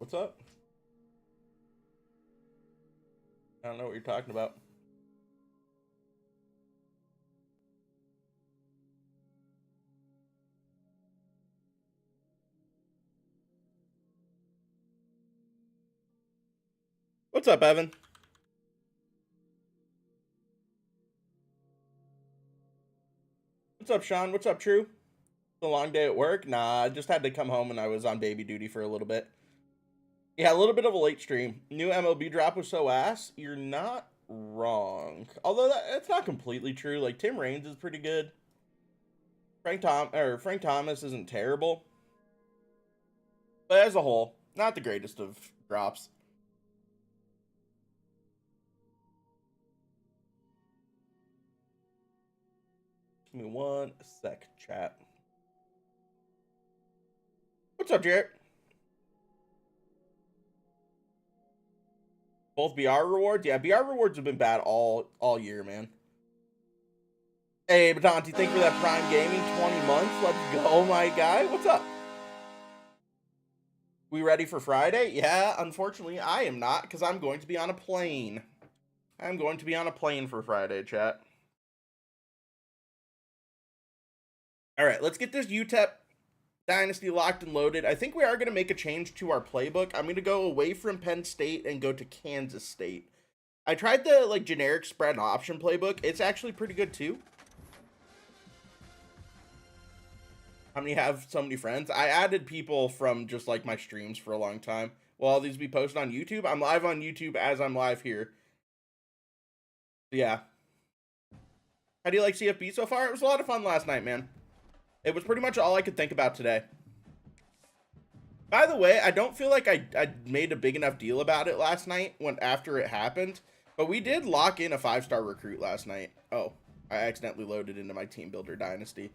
What's up? I don't know what you're talking about. What's up, Evan? What's up, Sean? What's up, True? It's a long day at work? Nah, I just had to come home and I was on baby duty for a little bit. Yeah, a little bit of a late stream. New MLB drop was so ass. You're not wrong. Although that's not completely true. Like Tim Raines is pretty good. Frank Thomas isn't terrible. But as a whole, not the greatest of drops. Give me one sec, chat. What's up, Jarrett? Both BR rewards? Yeah, BR rewards have been bad all year, man. Hey, Batanti, thank you for that Prime Gaming 20 months. Let's go, my guy. What's up? We ready for Friday? Yeah, unfortunately, I am not, because I'm going to be on a plane. I'm going to be on a plane for Friday, chat. All right, let's get this UTEP Dynasty locked and loaded. I think we are going to make a change to our playbook. I'm going to go away from Penn State and go to Kansas State. I tried the generic spread option playbook. It's actually pretty good too. How many have so many friends? I added people from just like my streams for a long time. Will all these be posted on YouTube? I'm live on YouTube as I'm live here. Yeah. How do you like CFB so far? It was a lot of fun last night, man. It was pretty much all I could think about today. By the way, I don't feel like I made a big enough deal about it last night after it happened, but we did lock in a 5-star recruit last night. Oh, I accidentally loaded into my team builder dynasty.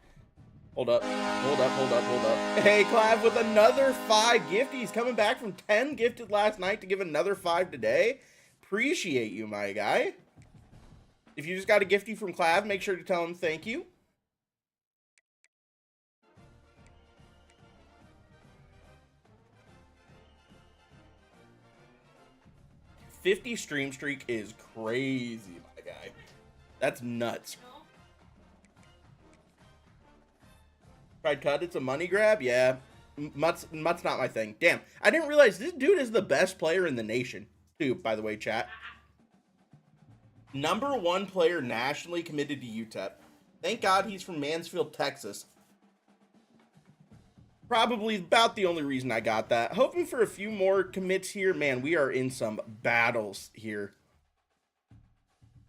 Hold up. Hey, Clav with another 5 gifties, coming back from 10 gifted last night to give another 5 today. Appreciate you, my guy. If you just got a gifty from Clav, make sure to tell him thank you. 50 stream streak is crazy, my guy. That's nuts. Tried cut, it's a money grab? Yeah. Mutt's not my thing. Damn, I didn't realize this dude is the best player in the nation. Too, by the way, chat. #1 player nationally committed to UTEP. Thank God he's from Mansfield, Texas. Probably about the only reason I got that. Hoping for a few more commits here. Man, we are in some battles here.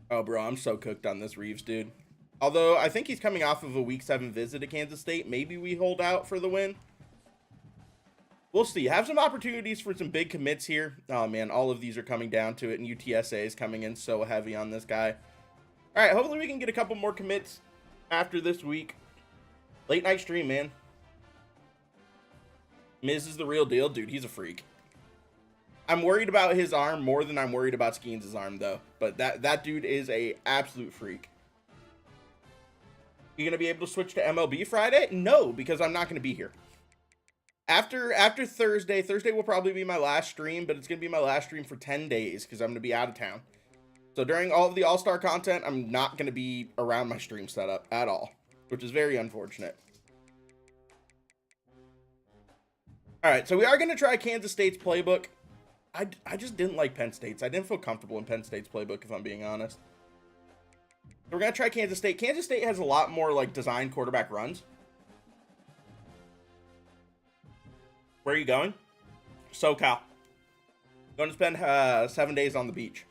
Oh, bro, I'm so cooked on this Reeves, dude. Although, I think he's coming off of a Week 7 visit to Kansas State. Maybe we hold out for the win. We'll see. Have some opportunities for some big commits here. Oh, man, all of these are coming down to it, and UTSA is coming in so heavy on this guy. All right, hopefully we can get a couple more commits after this week. Late night stream, man. Miz is the real deal. Dude, he's a freak. I'm worried about his arm more than I'm worried about Skeens' arm, though. But that dude is a absolute freak. You going to be able to switch to MLB Friday? No, because I'm not going to be here. After Thursday will probably be my last stream, but it's going to be my last stream for 10 days because I'm going to be out of town. So during all of the All-Star content, I'm not going to be around my stream setup at all, which is very unfortunate. All right, so we are going to try Kansas State's playbook. I just didn't like Penn State's. I didn't feel comfortable in Penn State's playbook, if I'm being honest. So we're going to try Kansas State. Kansas State has a lot more, like, designed quarterback runs. Where are you going? SoCal. Going to spend 7 days on the beach.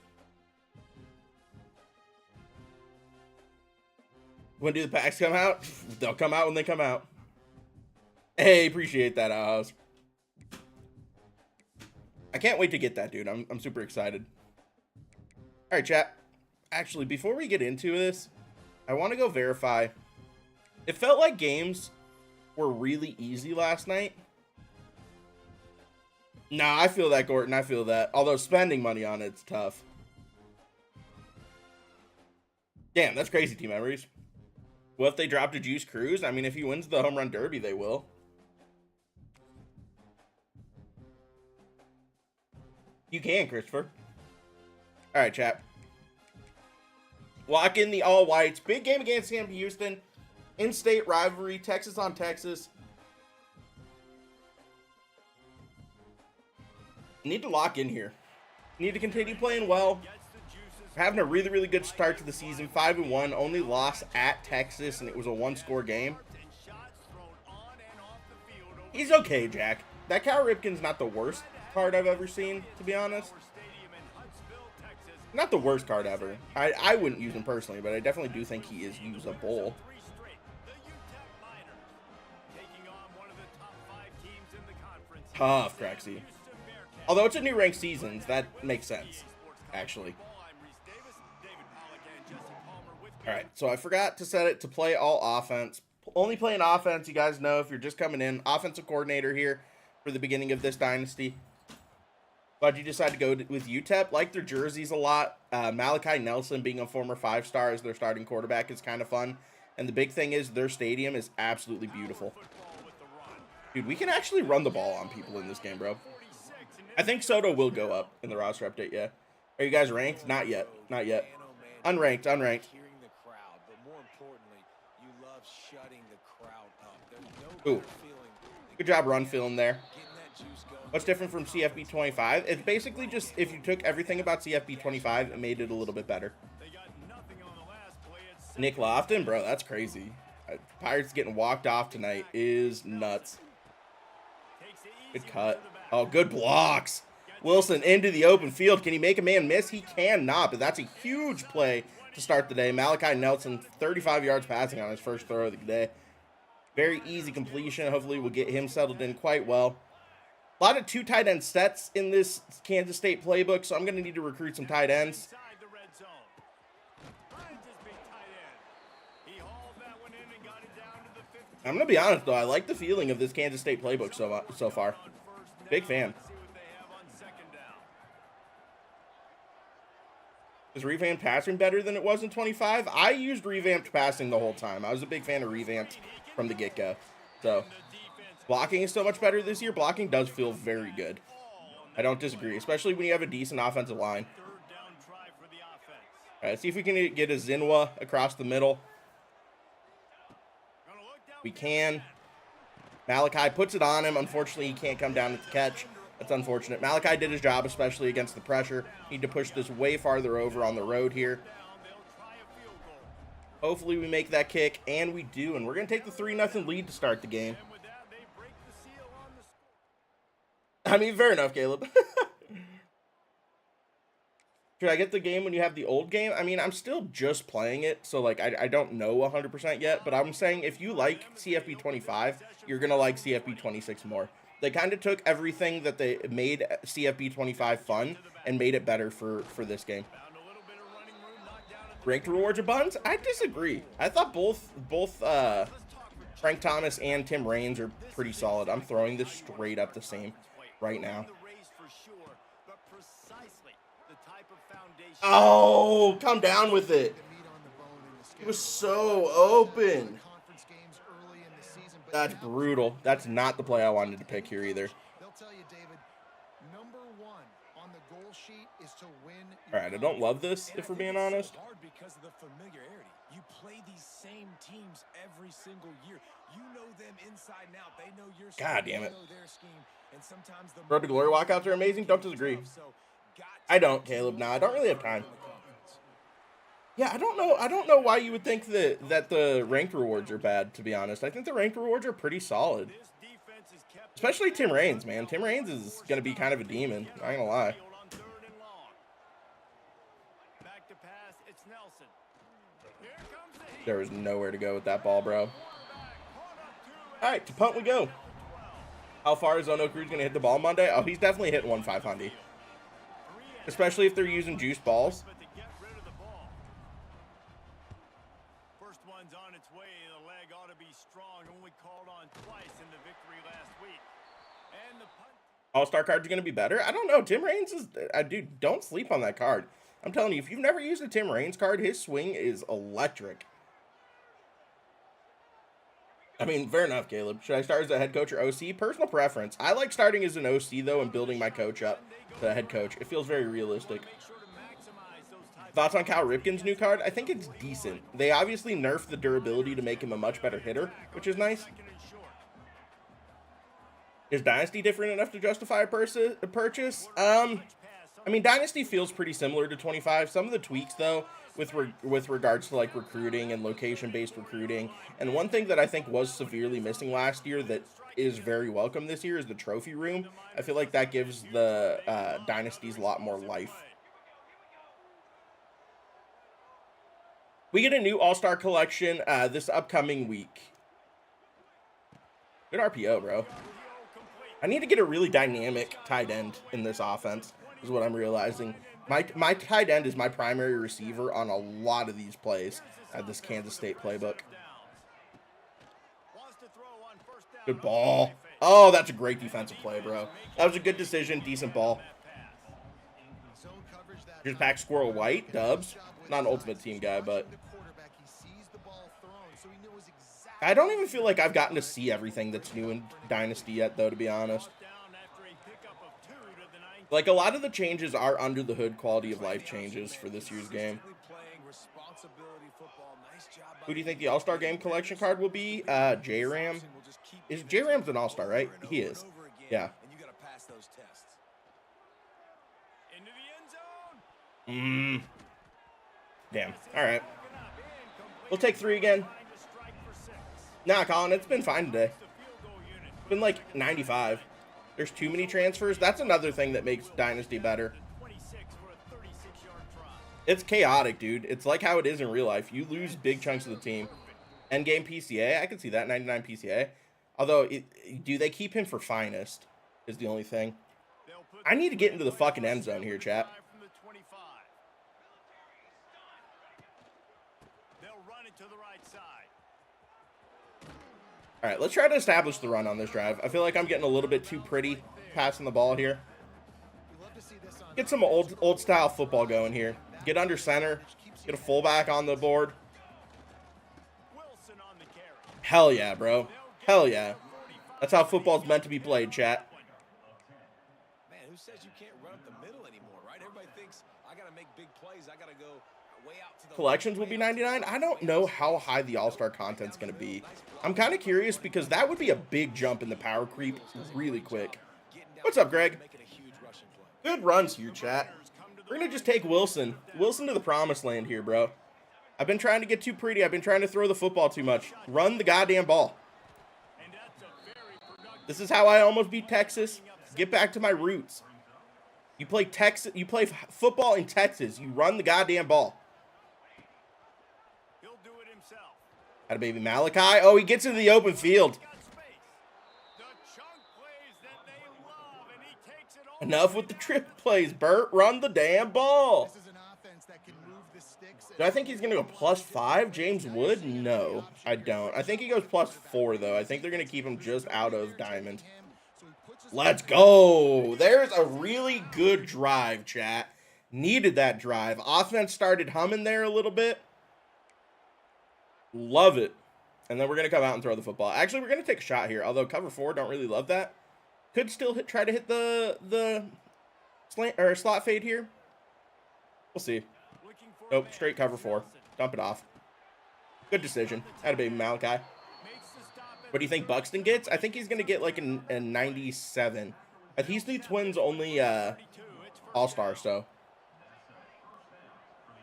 When do the packs come out? They'll come out when they come out. Hey, appreciate that, Oz. I can't wait to get that, dude. I'm super excited. All right, chat. Actually, before we get into this, I want to go verify. It felt like games were really easy last night. Nah, I feel that, Gorton. I feel that. Although spending money on it's tough. Damn, that's crazy, Team Memories. What if they dropped a Juice Cruz? I mean, if he wins the Home Run Derby, they will. You can, Christopher. All right, chat. Lock in the all whites. Big game against CFB Houston. In-state rivalry. Texas on Texas. Need to lock in here. Need to continue playing well. Having a really, really good start to the season. 5-1. Only loss at Texas, and it was a one-score game. He's okay, Jack. That Cal Ripken's not the worst card I've ever seen, to be honest. Not the worst card ever. I wouldn't use him personally, but I definitely do think he is usable. Tough, Crexy. Although it's a new ranked season, that makes sense, actually. Alright, so I forgot to set it to play all offense. Only playing offense, you guys know if you're just coming in. Offensive coordinator here for the beginning of this dynasty. But you decide to go with UTEP. Like their jerseys a lot. Malachi Nelson being a former 5-star as their starting quarterback is kind of fun. And the big thing is their stadium is absolutely beautiful. Dude, we can actually run the ball on people in this game, bro. I think Soto will go up in the roster update, yeah. Are you guys ranked? Not yet. Not yet. Unranked, unranked. Ooh. Good job run filling there. What's different from CFB 25? It's basically just if you took everything about CFB 25 and made it a little bit better. Nick Lofton, bro, that's crazy. Pirates getting walked off tonight is nuts. Good cut. Oh, good blocks. Wilson into the open field. Can he make a man miss? He cannot, but that's a huge play to start the day. Malachi Nelson, 35 yards passing on his first throw of the day. Very easy completion. Hopefully we'll get him settled in quite well. A lot of 2 tight end sets in this Kansas State playbook, so I'm going to need to recruit some tight ends. I'm going to be honest, though. I like the feeling of this Kansas State playbook so far. Big fan. Is revamped passing better than it was in 25? I used revamped passing the whole time. I was a big fan of revamped from the get-go. So, blocking is so much better this year. Blocking does feel very good. I don't disagree, especially when you have a decent offensive line. All right, let's see if we can get a Zinwa across the middle. We can. Malachi puts it on him. Unfortunately, he can't come down with the catch. That's unfortunate. Malachi did his job, especially against the pressure. Need to push this way farther over on the road here. Hopefully we make that kick, and we do. And we're going to take the 3-0 lead to start the game. I mean, fair enough, Caleb. Should I get the game when you have the old game? I mean, I'm still just playing it, so, like, I don't know 100% yet. But I'm saying if you like CFB 25, you're going to like CFB 26 more. They kind of took everything that they made CFB 25 fun and made it better for this game. Ranked rewards or buns? I disagree. I thought both Frank Thomas and Tim Raines are pretty solid. I'm throwing this straight up the same right now. Oh, come down with it. It was so open. That's brutal. That's not the play I wanted to pick here either. All right, I don't love this, if we're being honest. You play these same teams every single year. You know them inside and out. They know your scheme. God damn it. Road to Glory walkouts are amazing. Don't disagree. I don't, Caleb. Nah, I don't really have time. Yeah, I don't know why you would think that the ranked rewards are bad, to be honest. I think the ranked rewards are pretty solid. Especially Tim Raines, man. Tim Raines is going to be kind of a demon. I ain't gonna lie. There was nowhere to go with that ball, bro. All right, to punt we go. How far is Ono Cruz going to hit the ball Monday? Oh, he's definitely hitting 1-500. Especially if they're using juice balls. First one's on its way. The leg ought to be strong. Only called on twice in the victory last week. And the All-Star cards are going to be better? I don't know. Tim Raines is... dude, don't sleep on that card. I'm telling you, if you've never used a Tim Raines card, his swing is electric. I mean, fair enough, Caleb. Should I start as a head coach or OC? Personal preference. I like starting as an OC, though, and building my coach up to the head coach. It feels very realistic. Thoughts on Cal Ripken's new card? I think it's decent. They obviously nerfed the durability to make him a much better hitter, which is nice. Is Dynasty different enough to justify a purchase? I mean, Dynasty feels pretty similar to 25. Some of the tweaks, though, with regards to like recruiting and location-based recruiting. And one thing that I think was severely missing last year that is very welcome this year is the trophy room. I feel like that gives the Dynasties a lot more life. We get a new All-Star collection this upcoming week. Good RPO, bro. I need to get a really dynamic tight end in this offense, is what I'm realizing. My tight end is my primary receiver on a lot of these plays at this Kansas State playbook. Good ball. Oh, that's a great defensive play, bro. That was a good decision. Decent ball. Here's Pack Squirrel White. Dubs. Not an Ultimate Team guy, but I don't even feel like I've gotten to see everything that's new in Dynasty yet, though, to be honest. Like, a lot of the changes are under the hood quality of life changes for this year's game. Who do you think the All-Star Game collection card will be? J-Ram. J-Ram's an All-Star, right? He is. Yeah. Damn. All right. We'll take 3 again. Nah, Colin, it's been fine today. It's been like 95. There's too many transfers. That's another thing that makes Dynasty better. It's chaotic, dude. It's like how it is in real life. You lose big chunks of the team. Endgame PCA, I can see that. 99 PCA. Although, do they keep him for finest is the only thing. I need to get into the fucking end zone here, chat. All right, let's try to establish the run on this drive. I feel like I'm getting a little bit too pretty passing the ball here. Get some old style football going here. Get under center. Get a fullback on the board. Hell yeah, bro. Hell yeah. That's how football's meant to be played, chat. Man, who says you can't run up the middle anymore, right? Everybody thinks I got to make big plays. I got to go way out to the collections will be 99. I don't know how high the All-Star content's going to be. I'm kind of curious because that would be a big jump in the power creep really quick. What's up, Greg? Good runs here, chat. We're going to just take Wilson. Wilson to the promised land here, bro. I've been trying to get too pretty. I've been trying to throw the football too much. Run the goddamn ball. This is how I almost beat Texas. Get back to my roots. You play Texas. You play football in Texas. You run the goddamn ball. Had a baby Malachi. Oh, he gets into the open field. Enough with the trip plays, Bert. Run the damn ball. Do I think he's going to go +5? James Wood? No, I don't. I think he goes +4, though. I think they're going to keep him just out of Diamond. Let's go. There's a really good drive, chat. Needed that drive. Offense started humming there a little bit. Love it. And then we're going to come out and throw the football. Actually, we're going to take a shot here. Although cover 4, don't really love that. Could still try to hit the slant or slot fade here. We'll see. Nope, straight cover 4. Dump it off. Good decision. Had a baby Malachi. What do you think Buxton gets? I think he's going to get like a 97. He's the Twins' only all-star, so.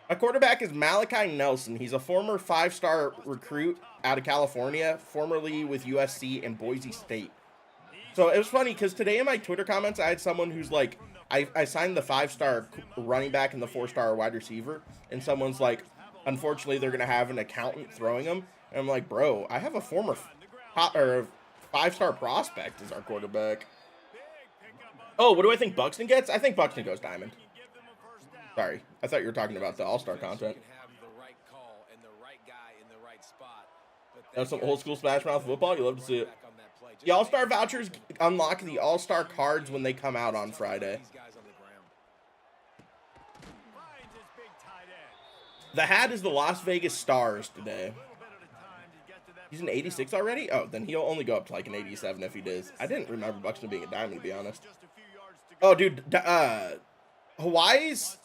My quarterback is Malachi Nelson. He's a former 5-star recruit out of California, formerly with USC and Boise State. So it was funny because today in my Twitter comments, I had someone who's like, I signed the 5-star running back and the 4-star wide receiver, and someone's like, unfortunately, they're going to have an accountant throwing them. And I'm like, bro, I have a former 5-star prospect as our quarterback. Oh, what do I think Buxton gets? I think Buxton goes Diamond. Sorry, I thought you were talking about the All-Star content. That's some old school Smash Mouth football. You love to see it. The All-Star vouchers unlock the All-Star cards when they come out on Friday. The hat is the Las Vegas Stars today. He's an 86 already? Oh, then he'll only go up to like an 87 if he does. I didn't remember Buxton being a diamond, to be honest. Oh, dude, Hawaii's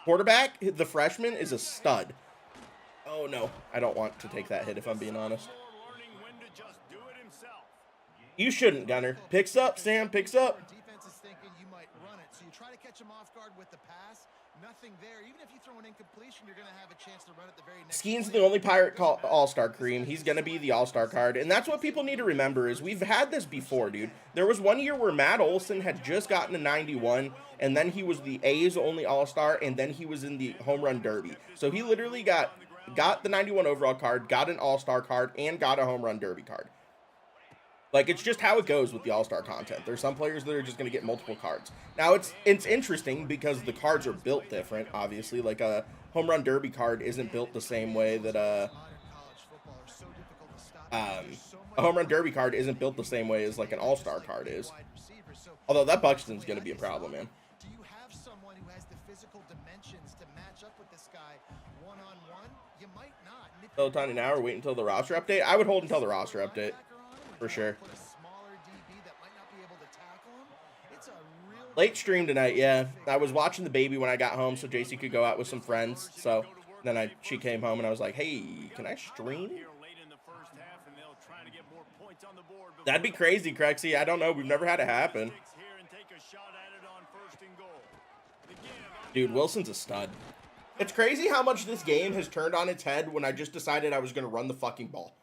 quarterback, the freshman, is a stud. Oh, no. I don't want to take that hit, if I'm being honest. You shouldn't, Gunner. Picks up, Sam. Picks up. Defense is thinking you might run it, so you try to catch him off guard with the pass. Nothing there. Even if you throw an incompletion, you're going to have a chance to run it the very next. Skeen's the only Pirate All-Star Cream. He's going to be the All-Star card. And that's what people need to remember is we've had this before, dude. There was one year where Matt Olson had just gotten a 91, and then he was the A's only All-Star, and then he was in the Home Run Derby. So he literally got the 91 overall card, got an All-Star card, and got a Home Run Derby card. Like, it's just how it goes with the All-Star content. There's some players that are just going to get multiple cards. Now, it's interesting because the cards are built different, obviously. Like, a Home Run Derby card isn't built the same way that a Home Run Derby card isn't built the same way as, like, an All-Star card is. Although, that Buxton's going to be a problem, man. Do you have someone who has the physical dimensions to match up with this guy one-on-one? You might not. Still tiny now or wait until the roster update? I would hold until the roster update. For sure. Late stream tonight, yeah. I was watching the baby when I got home so JC could go out with some friends. So then she came home and I was like, hey, can I stream? That'd be crazy, Crexy. I don't know. We've never had it happen. Dude, Wilson's a stud. It's crazy how much this game has turned on its head when I just decided I was going to run the fucking ball.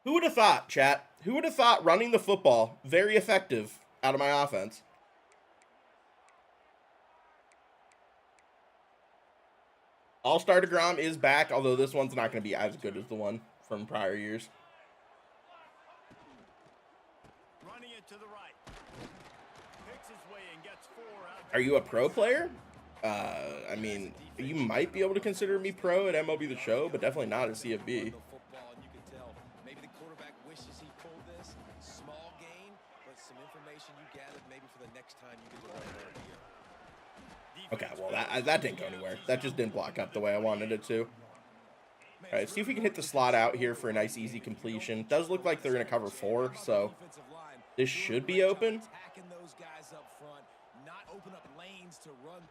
Who would have thought, chat? Who would have thought running the football, very effective out of my offense? All-Star DeGrom is back, although this one's not going to be as good as the one from prior years. Running it to the right. Picks his way and gets 4 out. Are you a pro player? I mean, you might be able to consider me pro at MLB The Show, but definitely not at CFB. Okay, well, that didn't go anywhere. That just didn't block up the way I wanted it to. All right, see if we can hit the slot out here for a nice, easy completion. It does look like they're going to cover 4, so this should be open.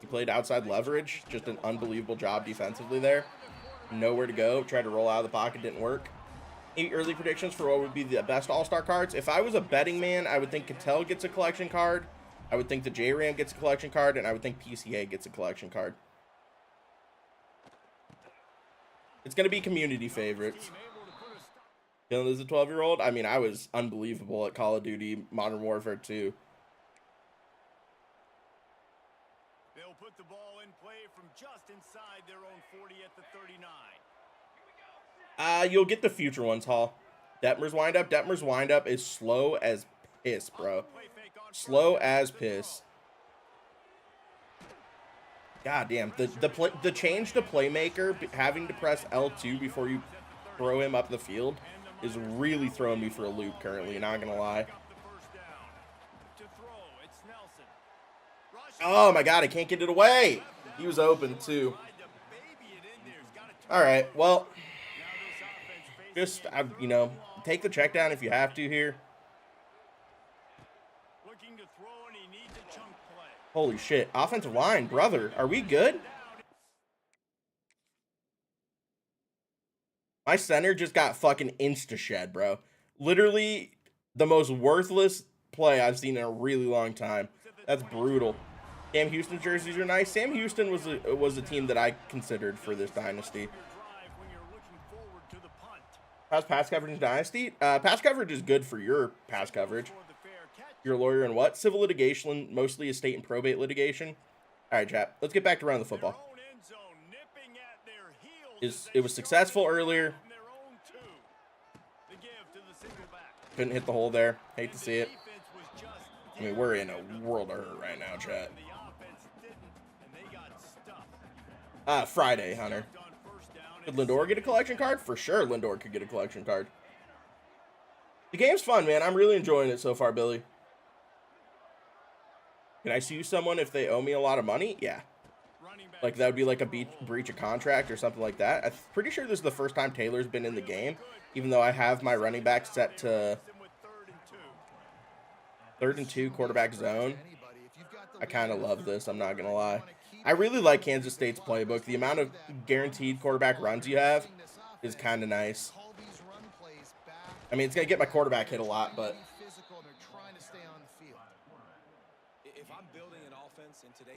He played outside leverage. Just an unbelievable job defensively there. Nowhere to go. Tried to roll out of the pocket. Didn't work. 8 early predictions for what would be the best All-Star cards. If I was a betting man, I would think Cattell gets a collection card. I would think the J-Ram gets a collection card, and I would think PCA gets a collection card. It's going to be community favorites. Feeling as a 12-year-old? I mean, I was unbelievable at Call of Duty Modern Warfare 2. They'll put the ball in play from just inside their own 40 at the 39. You'll get the future ones, Hall. Detmer's windup. Detmer's windup is slow as piss, bro. Slow as piss. God damn. The change to playmaker, having to press L2 before you throw him up the field, is really throwing me for a loop currently, not gonna lie. Oh my god, I can't get it away. He was open too. Alright, well, just, you know, take the check down if you have to here. Holy shit. Offensive line, brother. Are we good? My center just got fucking insta-shed, bro. Literally the most worthless play I've seen in a really long time. That's brutal. Sam Houston jerseys are nice. Sam Houston was a team that I considered for this dynasty. How's pass coverage in Dynasty? Pass coverage is good for your pass coverage. You're a lawyer in what? Civil litigation, mostly estate and probate litigation. All right, chap. Let's get back to running the football. It was successful earlier. Couldn't hit the hole there. Hate to see it. I mean, we're in a world of hurt right now, chat. Friday, Hunter. Could Lindor get a collection card? For sure, Lindor could get a collection card. The game's fun, man. I'm really enjoying it so far, Billy. Can I sue someone if they owe me a lot of money? Yeah. Like, that would be like a breach of contract or something like that. I'm pretty sure this is the first time Taylor's been in the game, even though I have my running back set to 3rd and 2 quarterback zone. I kind of love this, I'm not going to lie. I really like Kansas State's playbook. The amount of guaranteed quarterback runs you have is kind of nice. I mean, it's going to get my quarterback hit a lot, but...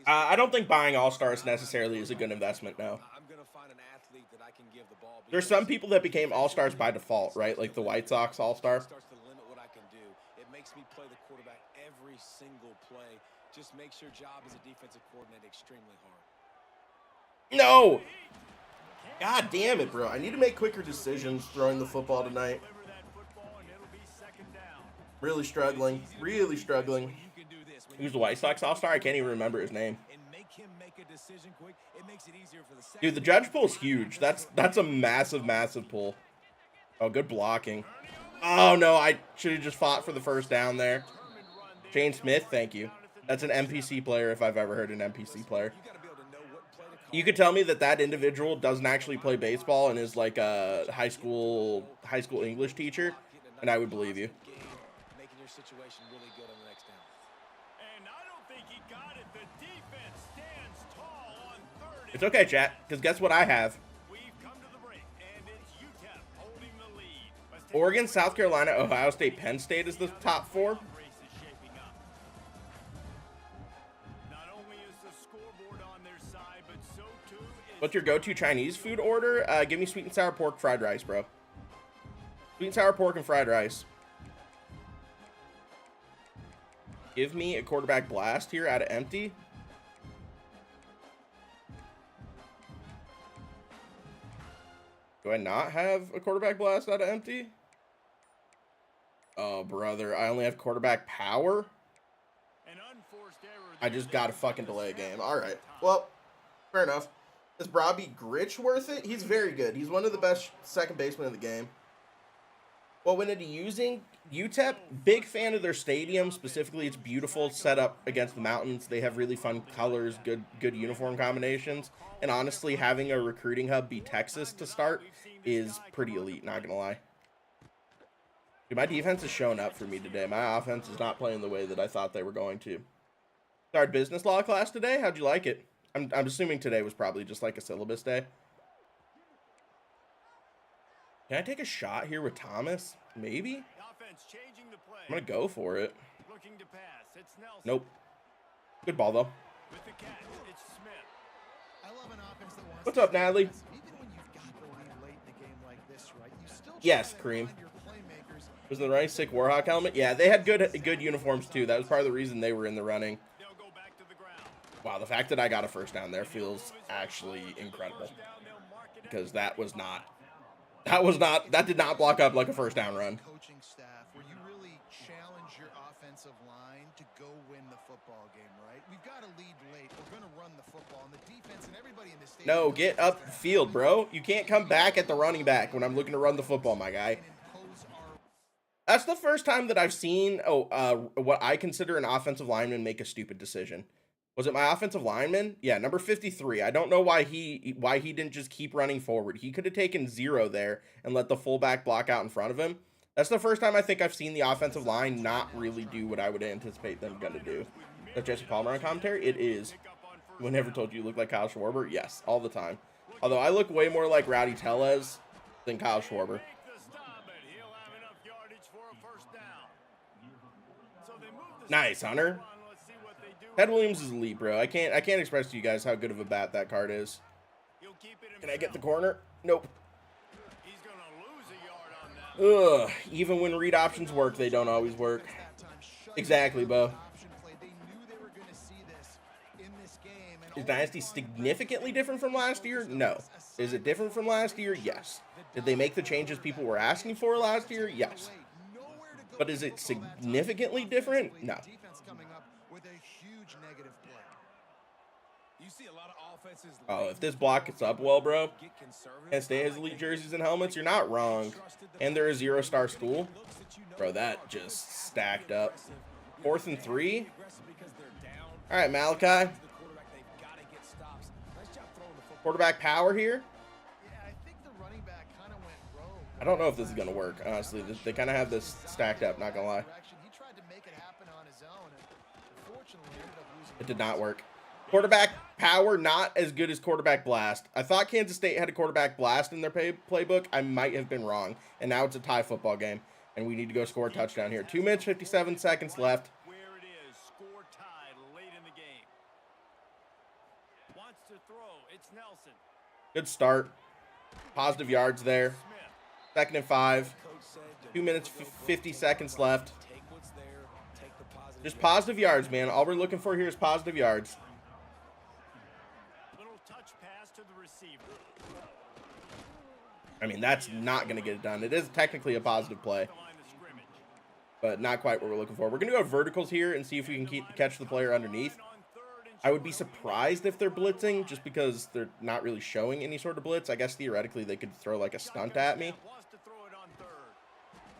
I don't think buying All-Stars necessarily is a good investment, no. There's some people that became All-Stars by default, right? Like the White Sox All-Star. It makes me play the quarterback every single play. Just makes your job as a defensive coordinator extremely hard. No! God damn it, bro. I need to make quicker decisions throwing the football tonight. Really struggling. Really struggling. Who's the White Sox All-Star? I can't even remember his name. Dude, the judge pull is huge. That's a massive, massive pull. Oh, good blocking. Oh, no. I should have just fought for the first down there. Shane Smith, thank you. That's an NPC player if I've ever heard an NPC player. You could tell me that that individual doesn't actually play baseball and is like a high school English teacher, and I would believe you. Making your situation really good on the next down. And I don't think he got it. The defense stands tall on 3rd. It's okay, chat, because guess what I have? We've come to the break, and it's UTEP holding the lead. Oregon, South Carolina, Ohio State, Penn State is the top 4. What's your go-to Chinese food order? Give me sweet and sour pork fried rice, bro. Sweet and sour pork and fried rice. Give me a quarterback blast here out of empty. Do I not have a quarterback blast out of empty? Oh, brother. I only have quarterback power? I just got to fucking delay a game. All right. Well, fair enough. Is Robbie Gritch worth it? He's very good. He's one of the best second basemen in the game. Well, when it's using UTEP, big fan of their stadium. Specifically, it's beautiful, set up against the mountains. They have really fun colors, good uniform combinations. And honestly, having a recruiting hub be Texas to start is pretty elite, not gonna lie. Dude, my defense is showing up for me today. My offense is not playing the way that I thought they were going to. Started business law class today. How'd you like it? I'm assuming today was probably just like a syllabus day. Can I take a shot here with Thomas? Maybe? I'm going to go for it. Nope. Good ball, though. What's up, Natalie? Yes, Kareem. Was the right sick Warhawk helmet? Yeah, they had good uniforms, too. That was part of the reason they were in the running. Wow, the fact that I got a first down there feels actually incredible. Because that did not block up like a first down run. Coaching staff where you really challenge your offensive line to go win the football game, right? We've got to lead late. We're going to run the football, and the defense and everybody in this state. No, get up the field, bro. You can't come back at the running back when I'm looking to run the football, my guy. That's the first time that I've seen what I consider an offensive lineman make a stupid decision. Was it my offensive lineman? Yeah, number 53. I don't know why he didn't just keep running forward. He could have taken 0 there and let the fullback block out in front of him. That's the first time I think I've seen the offensive line not really do what I would anticipate them going to do. That's Jesse Palmer on commentary? It is. I never told you look like Kyle Schwarber? Yes, all the time. Although I look way more like Rowdy Tellez than Kyle Schwarber. Nice, Hunter. Ted Williams is elite, bro. I can't express to you guys how good of a bat that card is. Can I get the corner? Nope. Ugh. Even when read options work, they don't always work. Exactly, Bo. Is Dynasty significantly different from last year? No. Is it different from last year? Yes. Did they make the changes people were asking for last year? Yes. But is it significantly different? No. Oh, if this block gets up well, bro, and State has elite jerseys and helmets, you're not wrong. And they're a 0-star school. Bro, that just stacked up. 4th and 3. All right, Malachi. Quarterback power here. Yeah, I think the running back kind of went rogue. I don't know if this is going to work, honestly. They kind of have this stacked up, not going to lie. He tried to make it happen on his own, and unfortunately ended up losing. It did not work. Quarterback power, not as good as quarterback blast. I thought Kansas State had a quarterback blast in their playbook. I might have been wrong. And now it's a tie football game, and we need to go score a touchdown here. 2 minutes, 57 seconds left. Where it is, score tied late in the game. Wants to throw. It's Nelson. Good start. Positive yards there. Smith. 2nd and 5. 2 minutes, 50 seconds left. Take what's there, take the positive. Just positive yards, man. All we're looking for here is positive yards. Little touch pass to the receiver. I mean, that's not going to get it done. It is technically a positive play, The line of scrimmage. but not quite what we're looking for. We're going to go verticals here and see if we can catch the player underneath. I would be surprised if they're blitzing, just because they're not really showing any sort of blitz. I guess theoretically they could throw like a stunt at me. Wants to throw it on third.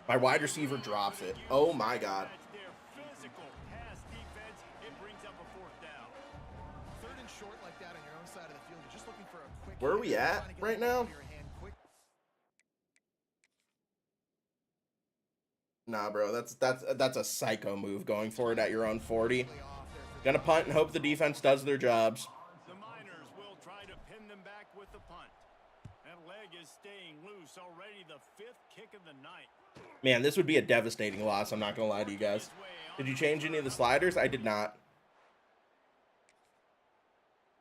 My wide receiver drops it. Oh my God. That's their physical pass defense. It brings up a fourth down. Third and short like that on your own side of the field. You're just looking for a quick. Where are we hit, at trying to get right the ball now? to your hand quick. Nah, bro, that's a psycho move going for it at your own 40. Off there for Gonna punt and hope the defense does their jobs. The Miners will try to pin them back with the punt. That leg is staying loose already. The 5th kick of the night. Man, this would be a devastating loss. I'm not gonna lie to you guys. Did you change any of the sliders? I did not.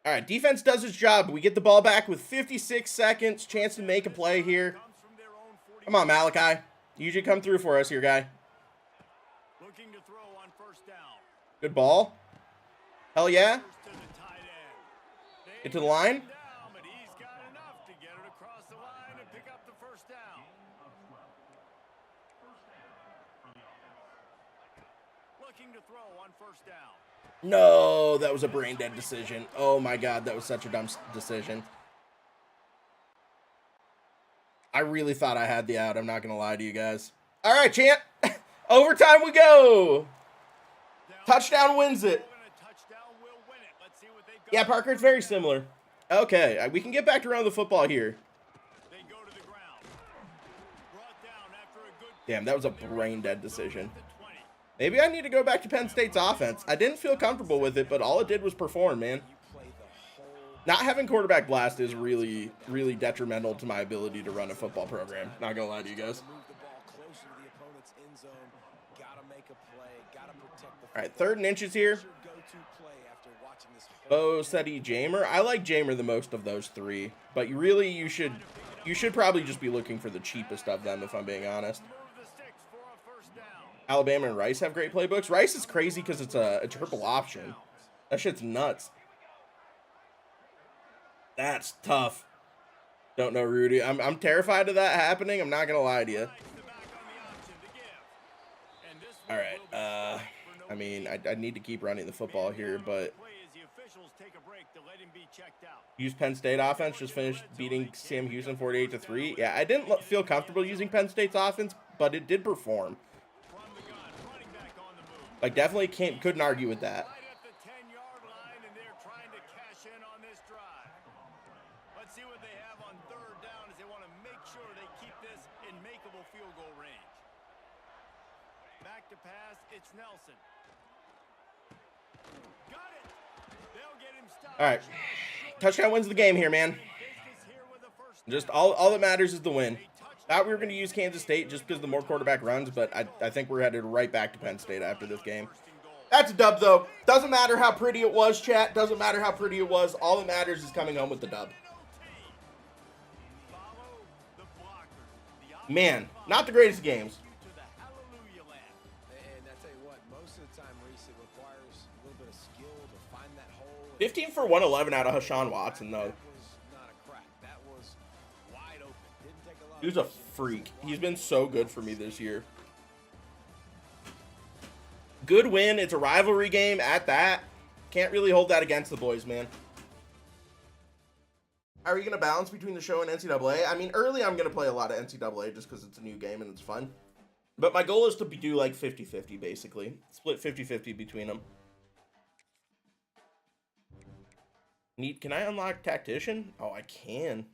All right, defense does its job. We get the ball back with 56 seconds. Chance to make a play here. Comes from their own 40. Come on, Malachi. You usually come through for us here, guy. Looking to throw on first down. Good ball. Hell yeah. To the tight end. They Get to the line. down, but he's got enough to get it across the line and pick up the first down. Looking to throw on first down. No, that was a brain dead decision. Oh my God, that was such a dumb decision. I really thought I had the out. I'm not going to lie to you guys. All right, champ. Overtime we go. Touchdown wins it. Yeah, Parker, it's very similar. Okay, we can get back to run the football here. They go to the ground. Brought down after a good Damn, that was a brain dead decision. to 20. Maybe I need to go back to Penn State's offense. I didn't feel comfortable with it, but all it did was perform, man. Not having quarterback blast is really, really detrimental to my ability to run a football program. Not gonna lie to you guys. Move the ball closer to the opponent's end zone. Gotta make a play. Gotta protect the. All right, 3rd and inches here. What's your go-to play after watching this whole Bo, Seti, Jamer. I like Jamer the most of those 3, but you should probably just be looking for the cheapest of them, if I'm being honest. Move the sticks for a first down. Alabama and Rice have great playbooks. Rice is crazy because it's a triple option. That shit's nuts. That's tough. Don't know, Rudy. I'm terrified of that happening. I'm not gonna lie to you. Likes the back on the option to give. And this All one right. will be stopped for no I mean, I need to keep running the football here, but play as the officials take a break to let him be checked out. use Penn State offense. Just finished beating Sam Houston 48-3. Yeah, I didn't feel comfortable using Penn State's offense, but it did perform. From the gun, running back on the move. Like, definitely couldn't argue with that. Right at the 10-yard line, and they're trying to cash in on this drive. Let's see what they have on third down as they want to make sure they keep this in makeable field goal range. Back to pass, it's Nelson. Got it. They'll get him stopped. All right. Touchdown wins the game here, man. Business here with a first Just down. all that matters is the win. Thought we were going to use Kansas State just because the more quarterback runs, but I think we're headed right back to Penn State after this game. That's a dub, though. Doesn't matter how pretty it was, chat. Doesn't matter how pretty it was. All that matters is coming home with the dub. Follow the blockers. The Man, not the greatest games. to the hallelujah lap. And I tell you what, most of the time, Reese, it requires a little bit of skill to find that hole. 15 for 111 out of Hashawn Watson, though. That was not a crack. That was wide open. Didn't take a lot. He was a freak. He's been so good for me this year. Good win. It's a rivalry game at that. Can't really hold that against the boys, man. How are you going to balance between the show and NCAA? I mean, early I'm going to play a lot of NCAA just because it's a new game and it's fun. But my goal is to do like 50-50, basically. Split 50-50 between them. Can I unlock Tactician? Oh, I can.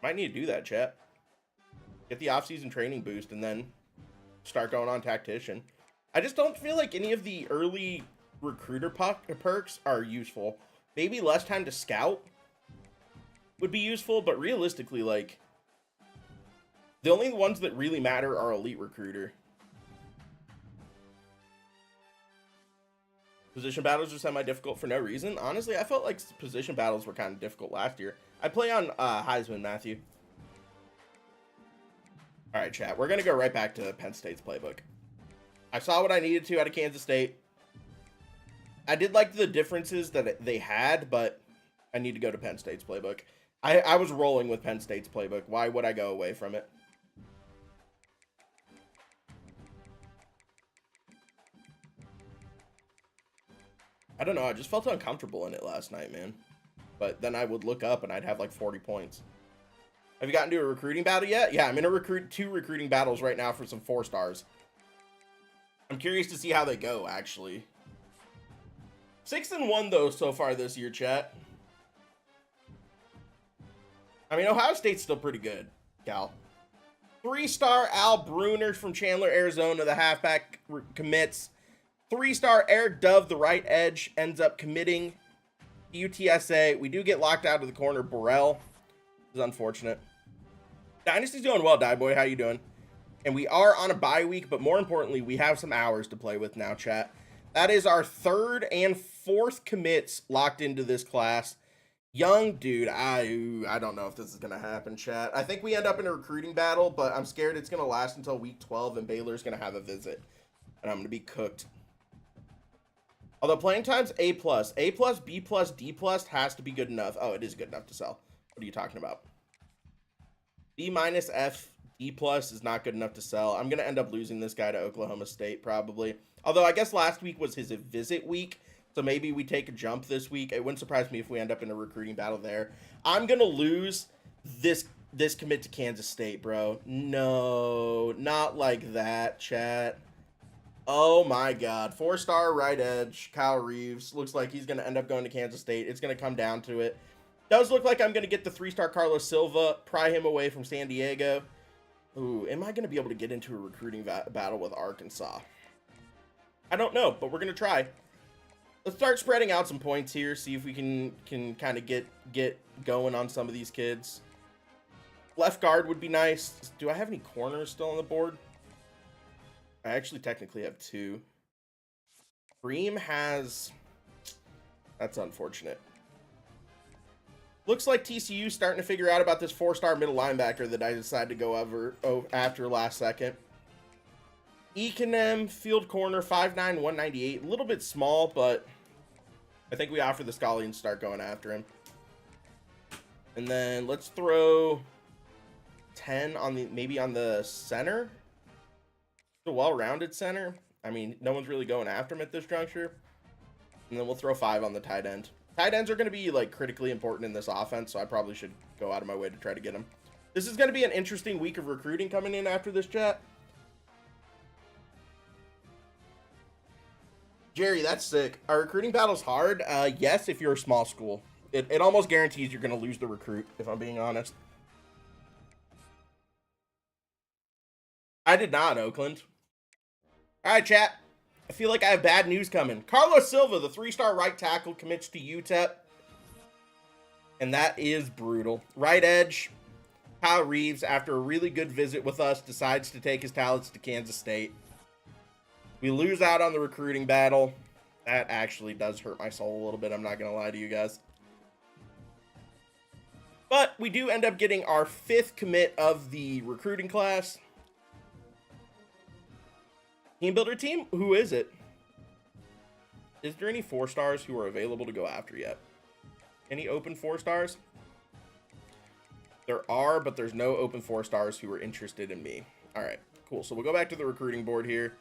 Might need to do that, chat. Get the off-season training boost and then start going on Tactician. I just don't feel like any of the early recruiter perks are useful. Maybe less time to scout would be useful, but realistically, like, the only ones that really matter are elite recruiter. Position battles are semi-difficult for no reason. Honestly, I felt like position battles were kind of difficult last year. I play on Heisman, Matthew. All right, chat. We're going to go right back to Penn State's playbook. I saw what I needed to out of Kansas State. I did like the differences that they had, but I need to go to Penn State's playbook. I was rolling with Penn State's playbook. Why would I go away from it? I don't know. I just felt uncomfortable in it last night, man. But then I would look up and I'd have like 40 points. Have you gotten to a recruiting battle yet? Yeah, I'm in two recruiting battles right now for some 4 stars. I'm curious to see how they go, actually. 6-1 though so far this year, chat. I mean, Ohio State's still pretty good, Cal. 3-star Al Bruner from Chandler, Arizona, the halfback commits. 3-star Eric Dove, the right edge, ends up committing. UTSA. We do get locked out of the corner. Burrell. This is unfortunate. Dynasty's doing well, Die Boy. How you doing? And we are on a bye week, but more importantly, we have some hours to play with now, chat. That is our 3rd and 4th commits locked into this class. Young dude, I don't know if this is going to happen, chat. I think we end up in a recruiting battle, but I'm scared it's going to last until week 12, and Baylor's going to have a visit. And I'm going to be cooked. Although playing time's A+, B+, D+ has to be good enough. Oh, it is good enough to sell. What are you talking about? B-, F, D+ is not good enough to sell. I'm going to end up losing this guy to Oklahoma State, probably. Although I guess last week was his visit week, so maybe we take a jump this week. It wouldn't surprise me if we end up in a recruiting battle there. I'm going to lose this commit to Kansas State, bro. No, not like that, chat. Oh my God. 4-star right edge, Kyle Reeves. Looks like he's going to end up going to Kansas State. It's going to come down to it. Does look like I'm going to get the 3-star Carlos Silva, pry him away from San Diego. Ooh, am I going to be able to get into a recruiting battle with Arkansas? I don't know, but we're going to try. Let's start spreading out some points here, see if we can kind of get going on some of these kids. Left guard would be nice. Do I have any corners still on the board? I actually technically have 2. Bream has... That's unfortunate. Looks like TCU's starting to figure out about this 4-star middle linebacker that I decided to go after last second. Ekanem, field corner, 5'9", 198. A little bit small, but I think we offer the Scully and start going after him. And then let's throw 10 on maybe on the center. A well-rounded center. I mean, no one's really going after him at this juncture. And then we'll throw 5 on the tight end. Tight ends are going to be, like, critically important in this offense, so I probably should go out of my way to try to get them. This is going to be an interesting week of recruiting coming in after this, chat. Jerry, that's sick. Are recruiting battles hard? Yes, if you're a small school. It almost guarantees you're going to lose the recruit, if I'm being honest. I did not, Oakland. All right, chat. I feel like I have bad news coming. Carlos Silva, the 3-star right tackle, commits to UTEP. And that is brutal. Right edge, Kyle Reeves, after a really good visit with us, decides to take his talents to Kansas State. We lose out on the recruiting battle. That actually does hurt my soul a little bit. I'm not going to lie to you guys. But we do end up getting our 5th commit of the recruiting class. Team builder team? Who is it? Is there any 4-stars who are available to go after yet? Any open 4-stars? There are, but there's no open 4-stars who are interested in me. All right, cool. So we'll go back to the recruiting board here.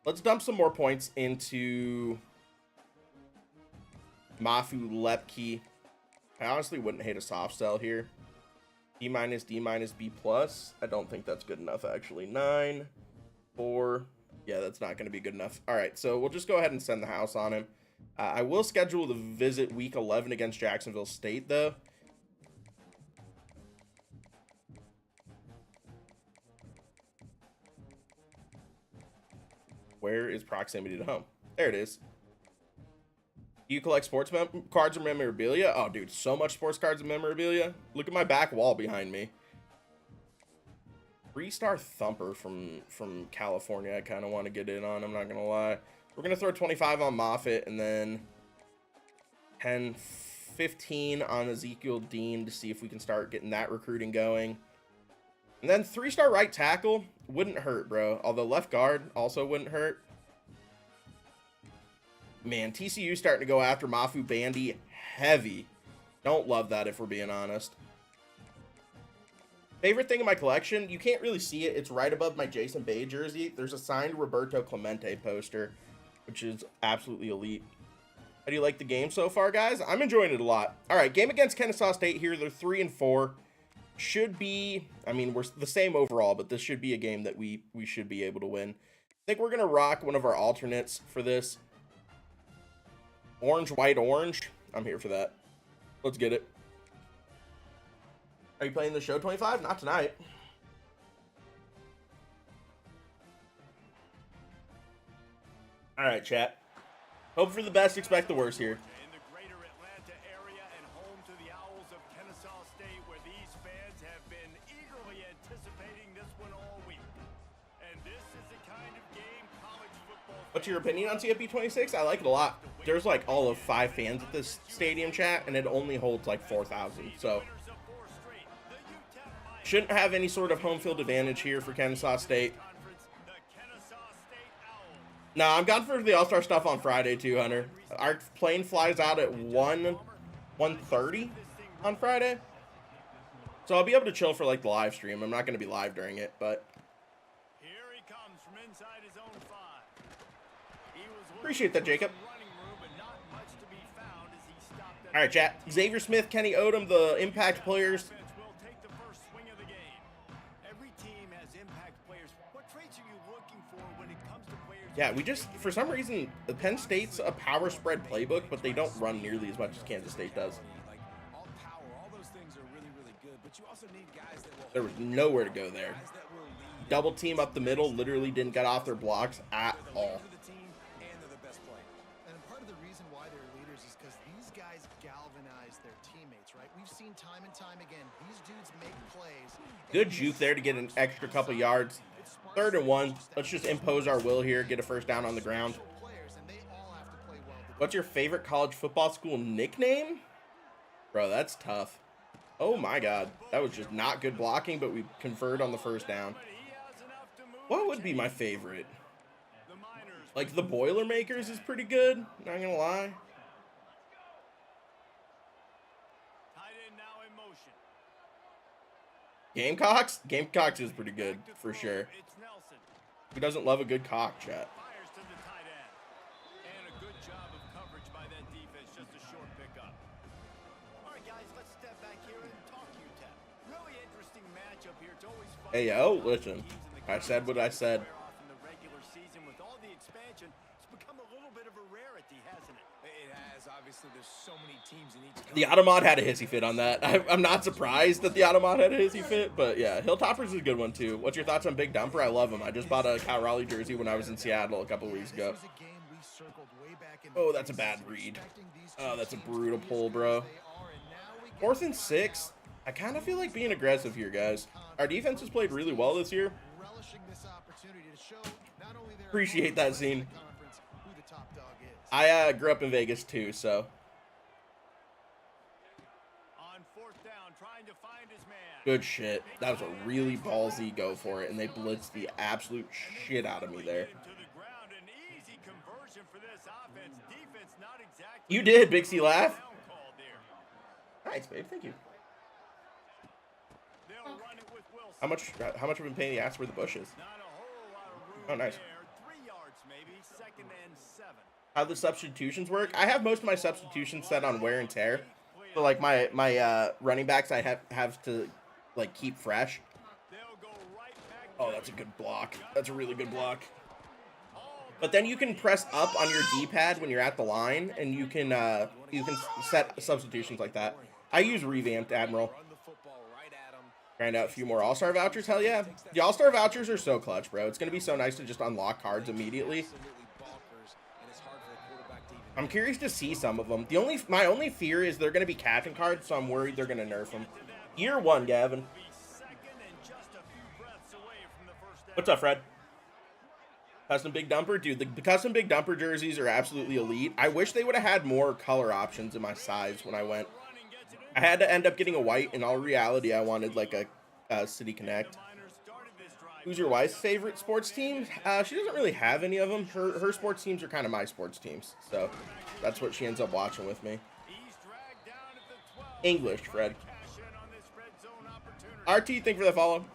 Let's dump some more points into Mafu Lepke. I honestly wouldn't hate a soft sell here. D-, D-, B+. I don't think that's good enough, actually. 9, 4, Yeah, that's not going to be good enough. All right, so we'll just go ahead and send the house on him. I will schedule the visit week 11 against Jacksonville State, though. Where is proximity to home? There it is. Do you collect sports cards or memorabilia? Oh, dude, so much sports cards and memorabilia. Look at my back wall behind me. 3-star thumper from California. I kind of want to get in on. I'm not going to lie. We're going to throw 25 on Moffitt and then 10, 15 on Ezekiel Dean to see if we can start getting that recruiting going. And then 3-star right tackle wouldn't hurt, bro. Although left guard also wouldn't hurt. Man, TCU starting to go after Mafu Bandy heavy. Don't love that if we're being honest. Favorite thing in my collection, you can't really see it. It's right above my Jason Bay jersey. There's a signed Roberto Clemente poster, which is absolutely elite. How do you like the game so far, guys? I'm enjoying it a lot. All right, game against Kennesaw State here. They're 3-4. Should be, I mean, we're the same overall, but this should be a game that we should be able to win. I think we're going to rock one of our alternates for this. Orange, white, orange. I'm here for that. Let's get it. Are you playing the show 25? Not tonight. All right, chat. Hope for the best, expect the worst here. In the greater Atlanta area and home to the Owls of Kennesaw State, where these fans have been eagerly anticipating this one all week. And this is the kind of game college football. What's your opinion on CFB 26? I like it a lot. There's like all of 5 fans at this stadium, chat, and it only holds like 4,000. So shouldn't have any sort of home field advantage here for Kennesaw State. No, I'm gone for the All-Star stuff on Friday too, Hunter. Our plane flies out at 1:30 on Friday. So I'll be able to chill for like the live stream. I'm not going to be live during it, but Here he comes from inside his own 5. He was appreciate that, Jacob. running room, but not much to be found as he stopped at All right, chat. Xavier Smith, Kenny Odom, the impact players. will take the first swing of the game. Every team has impact players. What traits are you looking for when it comes to players? Yeah, we just, for some reason, Penn State's a power spread playbook, but they don't run nearly as much as Kansas State does. Like all power, all those things are really, really good. But you also need guys that will There was nowhere to go there. guys that will lead. Double team up the middle, literally didn't get off their blocks at all. For the team, and they're the best player. And part of the reason why they're leaders is because these guys galvanize their teammates, right? We've seen time and time again, these dudes make plays. Good juke there to get an extra couple yards. 3rd and 1. Let's just impose our will here, get a first down on the ground. Players, and they all have to play well. What's your favorite college football school nickname? Bro, that's tough. Oh my god. That was just not good blocking, but we conferred on the first down. But he has enough to move. What would be my favorite? The Miners. Like the Boilermakers is pretty good, not gonna lie. Tight end now in motion. Gamecocks? Gamecocks is pretty good, for sure. It's Nelson. Who doesn't love a good cock, chat? Fires to the tight end. And a good job of coverage by that defense. Just a short pickup. All right, guys, let's step back here and talk UTEP. Really interesting matchup here. It's always fun. Hey, yo, listen. I said what I said. In the regular season, with all the expansion, it's become a little bit of a rarity, hasn't it? It has. Obviously, there's so many teams in each. The Automod had a hissy fit on that. I'm not surprised that the Automod had a hissy fit, but yeah, Hilltoppers is a good one too. What's your thoughts on Big Dumper? I love him. I just bought a Cal Raleigh jersey when I was in Seattle a couple weeks ago. This was a game we circled way back in the Oh, that's a bad preseason, read. expecting these Oh, two that's a teams brutal to be pull, as bro. good as they are, and now we get 4th and 6. I kind of feel like being aggressive here, guys. Our defense has played really well this year. relishing this opportunity to show not only their Appreciate that, opponents, but Scene. the conference who the top dog is. I grew up in Vegas too, so On 4th down, trying to find his man. good shit. That was a really ballsy go for it, and they blitzed the absolute shit out of me there. To the ground, an easy conversion for this offense. Defense not exactly. You did, Big C laugh. down call there. Nice, babe. Thank you. They'll run it with Wilson. How much have been paying the ass for the bushes? Not a whole lot of room Oh, nice. there. 3 yards maybe. 2nd and 7. How the substitutions work? I have most of my substitutions set on wear and tear. So like my running backs, I have to like keep fresh. They'll go right back Oh, to that's a good block. That's a really good block. But then you can press up on your D-pad when you're at the line, and you can set substitutions like that. I use revamped Admiral. Grind out a few more All-Star vouchers. Hell yeah. The All-Star vouchers are so clutch, bro. It's going to be so nice to just unlock cards immediately. I'm curious to see some of them. My only fear is they're going to be captain cards, so I'm worried they're going to nerf them. Year 1, Gavin. What's up, Fred? Custom Big Dumper? Dude, the custom Big Dumper jerseys are absolutely elite. I wish they would have had more color options in my size when I went. I had to end up getting a white. In all reality, I wanted like a City Connect. Who's your wife's favorite sports team? She doesn't really have any of them. Her sports teams are kind of my sports teams. So that's what she ends up watching with me. English, Fred. RT, thank you for the follow.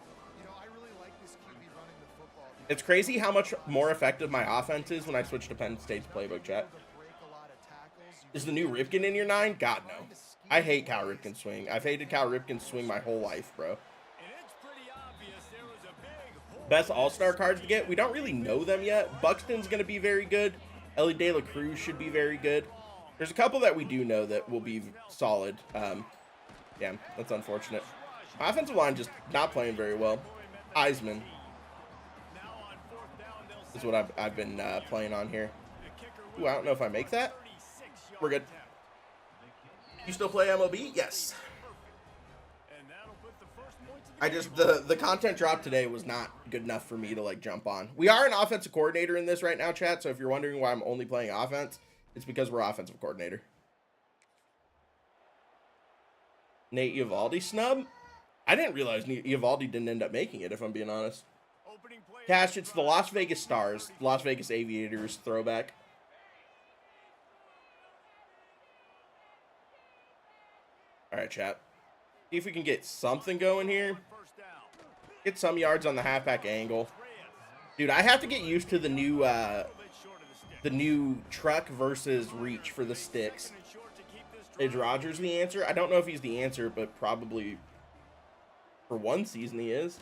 It's crazy how much more effective my offense is when I switch to Penn State's playbook, chat. Is the new Ripken in your 9? God, no. I hate Cal Ripken's swing. I've hated Cal Ripken's swing my whole life, bro. Best all-star cards to get? We don't really know them yet. Buxton's going to be very good. Ellie De La Cruz should be very good. There's a couple that we do know that will be solid. Damn, that's unfortunate. My offensive line just not playing very well. Eisman is what I've been playing on here. Ooh, I don't know if I make that. We're good. You still play MOB? Yes. I just, the content drop today was not good enough for me to, like, jump on. We are an offensive coordinator in this right now, chat, so if you're wondering why I'm only playing offense, it's because we're offensive coordinator. Nate Eovaldi snub? I didn't realize Eovaldi didn't end up making it, if I'm being honest. Cash, it's the Las Vegas Stars, Las Vegas Aviators throwback. All right, chat. See if we can get something going here. Get some yards on the halfback angle. Dude, I have to get used to the new truck versus reach for the sticks. Is Rodgers the answer? I don't know if he's the answer, but probably for one season he is.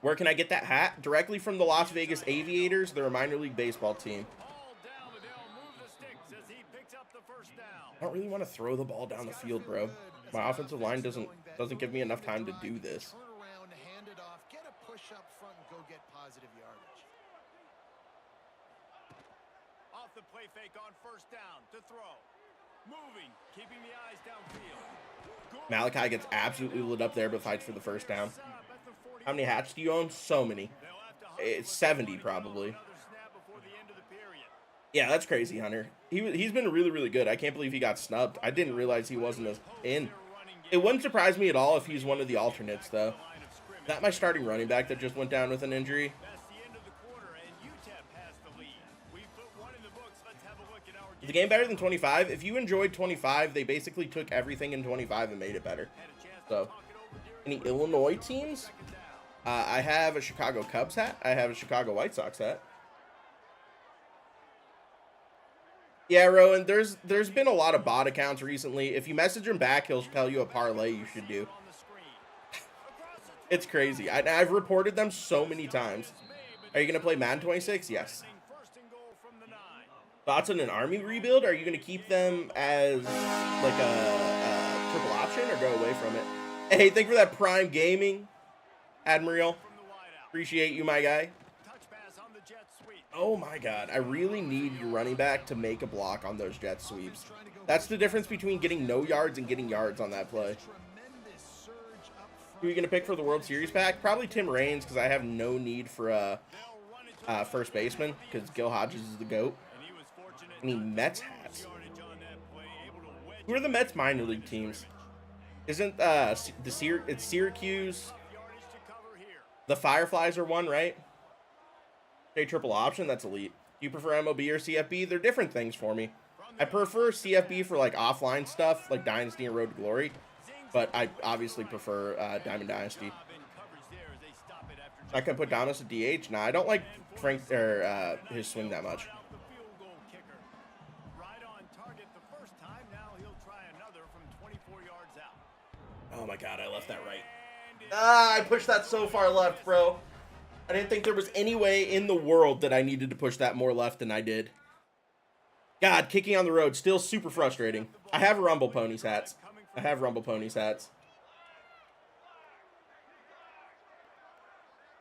Where can I get that hat? Directly from the Las Vegas Aviators. They're a minor league baseball team. I don't really want to throw the ball down the field, bro. My offensive line doesn't give me enough time to do this. Off the play fake on first down to throw. Moving, keeping the eyes downfield. Malachi gets absolutely lit up there, but fights for the first down. How many hats do you own? So many. It's 70 probably. Yeah, that's crazy, Hunter. He's been really, really good. I can't believe he got snubbed. I didn't realize he wasn't in. It wouldn't surprise me at all if he's one of the alternates, though. Is that my starting running back that just went down with an injury? Is the game better than 25? If you enjoyed 25, they basically took everything in 25 and made it better. So, any Illinois teams? I have a Chicago Cubs hat. I have a Chicago White Sox hat. Yeah, Rowan, there's been a lot of bot accounts recently. If you message him back, he'll tell you a parlay you should do. It's crazy. I've reported them so many times. Are you going to play Madden 26? Yes. Thoughts on an Army rebuild? Are you going to keep them as like a triple option or go away from it? Hey, thank you for that Prime Gaming, Admiral. Appreciate you, my guy. Oh my God, I really need your running back to make a block on those jet sweeps. That's the difference between getting no yards and getting yards on that play. Who are you going to pick for the World Series pack? Probably Tim Raines, because I have no need for a first baseman, because Gil Hodges is the GOAT. Any Mets hats? Who are the Mets minor league teams? Isn't it's Syracuse? The Fireflies are one, right? A triple option, that's elite. Do you prefer MOB or CFB? They're different things for me. I prefer CFB for like offline stuff, like Dynasty and Road to Glory, but I obviously prefer Diamond Dynasty. I can put Donis at DH. Nah, I don't like Frank or his swing that much. Oh my God, I left that right. I pushed that so far left, bro. I didn't think there was any way in the world that I needed to push that more left than I did. God, kicking on the road, still super frustrating. I have Rumble Ponies hats. I have Rumble Ponies hats.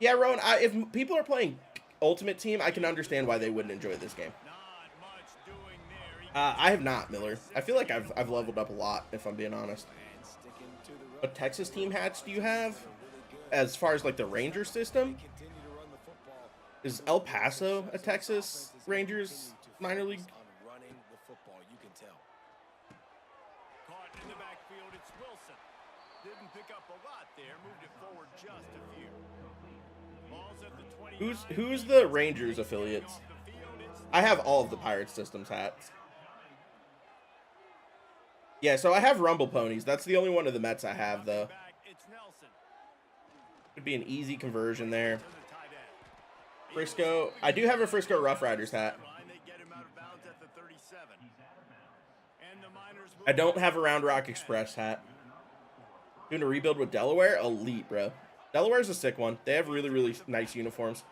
Yeah, Rowan, if people are playing Ultimate Team, I can understand why they wouldn't enjoy this game. I have not, Miller. I feel like I've leveled up a lot, if I'm being honest. What Texas team hats do you have? As far as, like, the Ranger system? Is El Paso a Texas Rangers minor league? Caught in the backfield, it's Wilson. Didn't pick up a lot there, moved it forward just a few. Ball's at the 29. Who's the Rangers affiliates? I have all of the Pirates Systems hats. Yeah, so I have Rumble Ponies. That's the only one of the Mets I have, though. Could be an easy conversion there. Frisco. I do have a Frisco Rough Riders hat. I don't have a Round Rock Express hat. Doing a rebuild with Delaware? Elite, bro. Delaware's a sick one. They have really, really nice uniforms.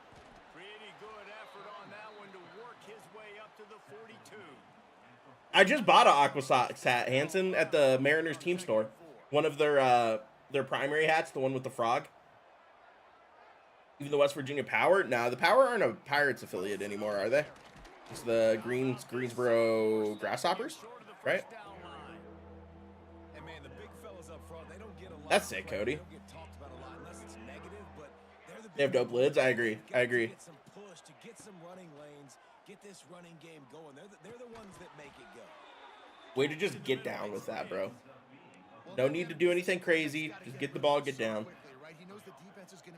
I just bought an Aqua Sox hat, Hanson, at the Mariners team store. One of their primary hats, the one with the frog. Even the West Virginia Power? Nah, the Power aren't a Pirates affiliate anymore, are they? It's the Greensboro Grasshoppers, right? That's sick, Cody. They have dope lids. I agree. I agree. Way to just get down with that, bro. No need to do anything crazy. Just get the ball, get down.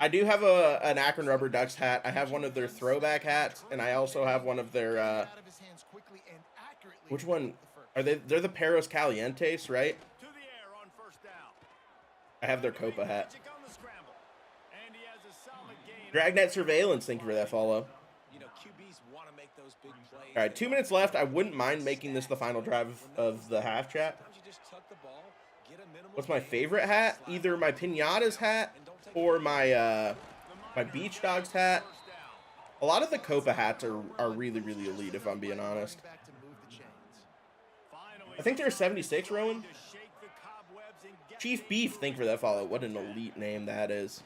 I do have an Akron Rubber Ducks hat. I have one of their throwback hats, and I also have one of their, which one? Are they? They're the Perros Calientes, right? I have their Copa hat. Dragnet Surveillance, thank you for that follow. All right, 2 minutes left. I wouldn't mind making this the final drive of the half, chat. What's my favorite hat? Either my Pinatas hat or my my Beach Dogs hat. A lot of the Copa hats are really, really elite, if I'm being honest. I think they're 76, Rowan. Chief Beef, thank you for that follow. What an elite name that is.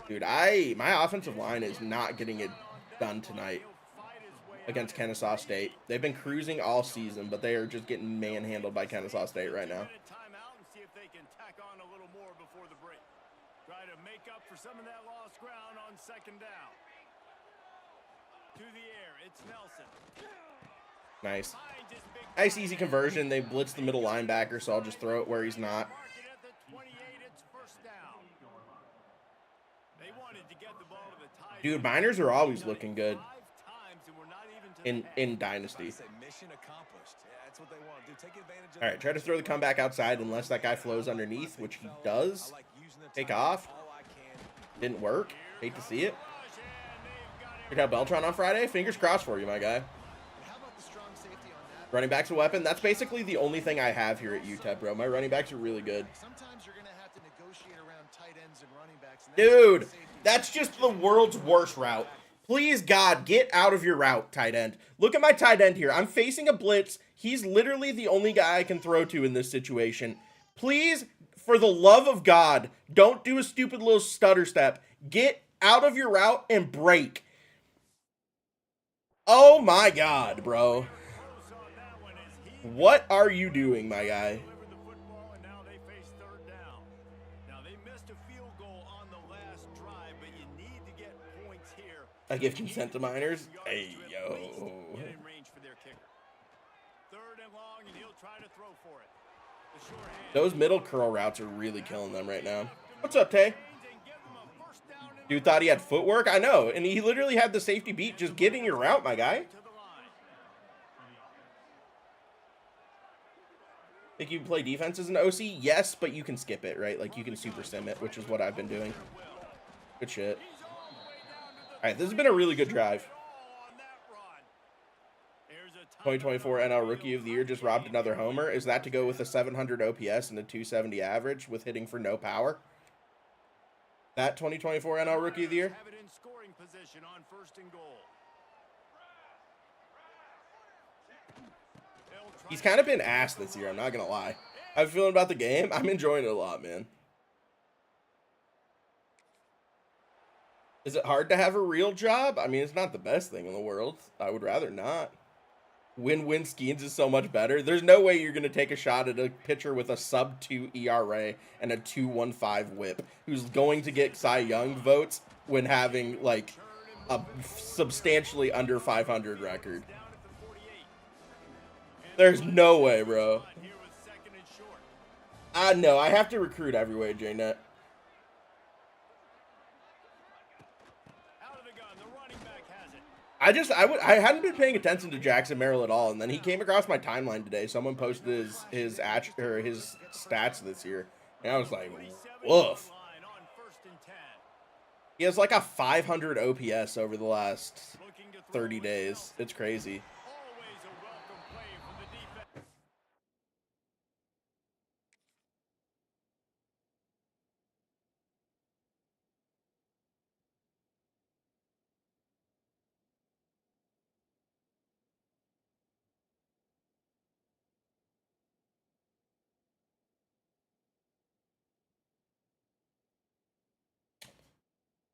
Dude, my offensive line is not getting it done tonight against Kennesaw State. They've been cruising all season, but they are just getting manhandled by Kennesaw State right now. Try to make up for some of that lost ground on second down. To the air, it's Nelson. Nice. Nice easy conversion. They blitz the middle linebacker, so I'll just throw it where he's not. Dude, Miners are always looking good in Dynasty. All right, try to throw the comeback outside unless that guy flows underneath, which he does. Take off. Didn't work. Hate to see it. Check out Beltron on Friday. Fingers crossed for you, my guy. Running back's a weapon. That's basically the only thing I have here at UTEP, bro. My running backs are really good. Dude, that's just the world's worst route. Please, God, get out of your route, tight end. Look at my tight end here. I'm facing a blitz. He's literally the only guy I can throw to in this situation. Please, for the love of God, don't do a stupid little stutter step. Get out of your route and break. Oh my God, bro. What are you doing, my guy? I give consent to Miners. Hey, yo. Those middle curl routes are really killing them right now. What's up, Tay? Dude thought he had footwork? I know, and he literally had the safety beat. Just get in your route, my guy. Think you can play defense as an OC? Yes, but you can skip it, right? Like, you can super sim it, which is what I've been doing. Good shit. All right, this has been a really good drive. 2024 NL Rookie of the Year just robbed another homer. Is that to go with a 700 OPS and a 270 average with hitting for no power? That 2024 NL Rookie of the Year. Have it in scoring position on 1st and goal. He's kind of been ass this year, I'm not going to lie. How you feeling about the game? I'm enjoying it a lot, man. Is it hard to have a real job? I mean, it's not the best thing in the world. I would rather not. Win-win schemes is so much better. There's no way you're going to take a shot at a pitcher with a sub-2 ERA and a 2.15 whip who's going to get Cy Young votes when having, like, a substantially under 500 record. There's no way, bro. No, I have to recruit every way, J-Net. I hadn't been paying attention to Jackson Merrill at all, and then he came across my timeline today. Someone posted his stats this year, and I was like, woof. He has like a 500 OPS over the last 30 days. It's crazy.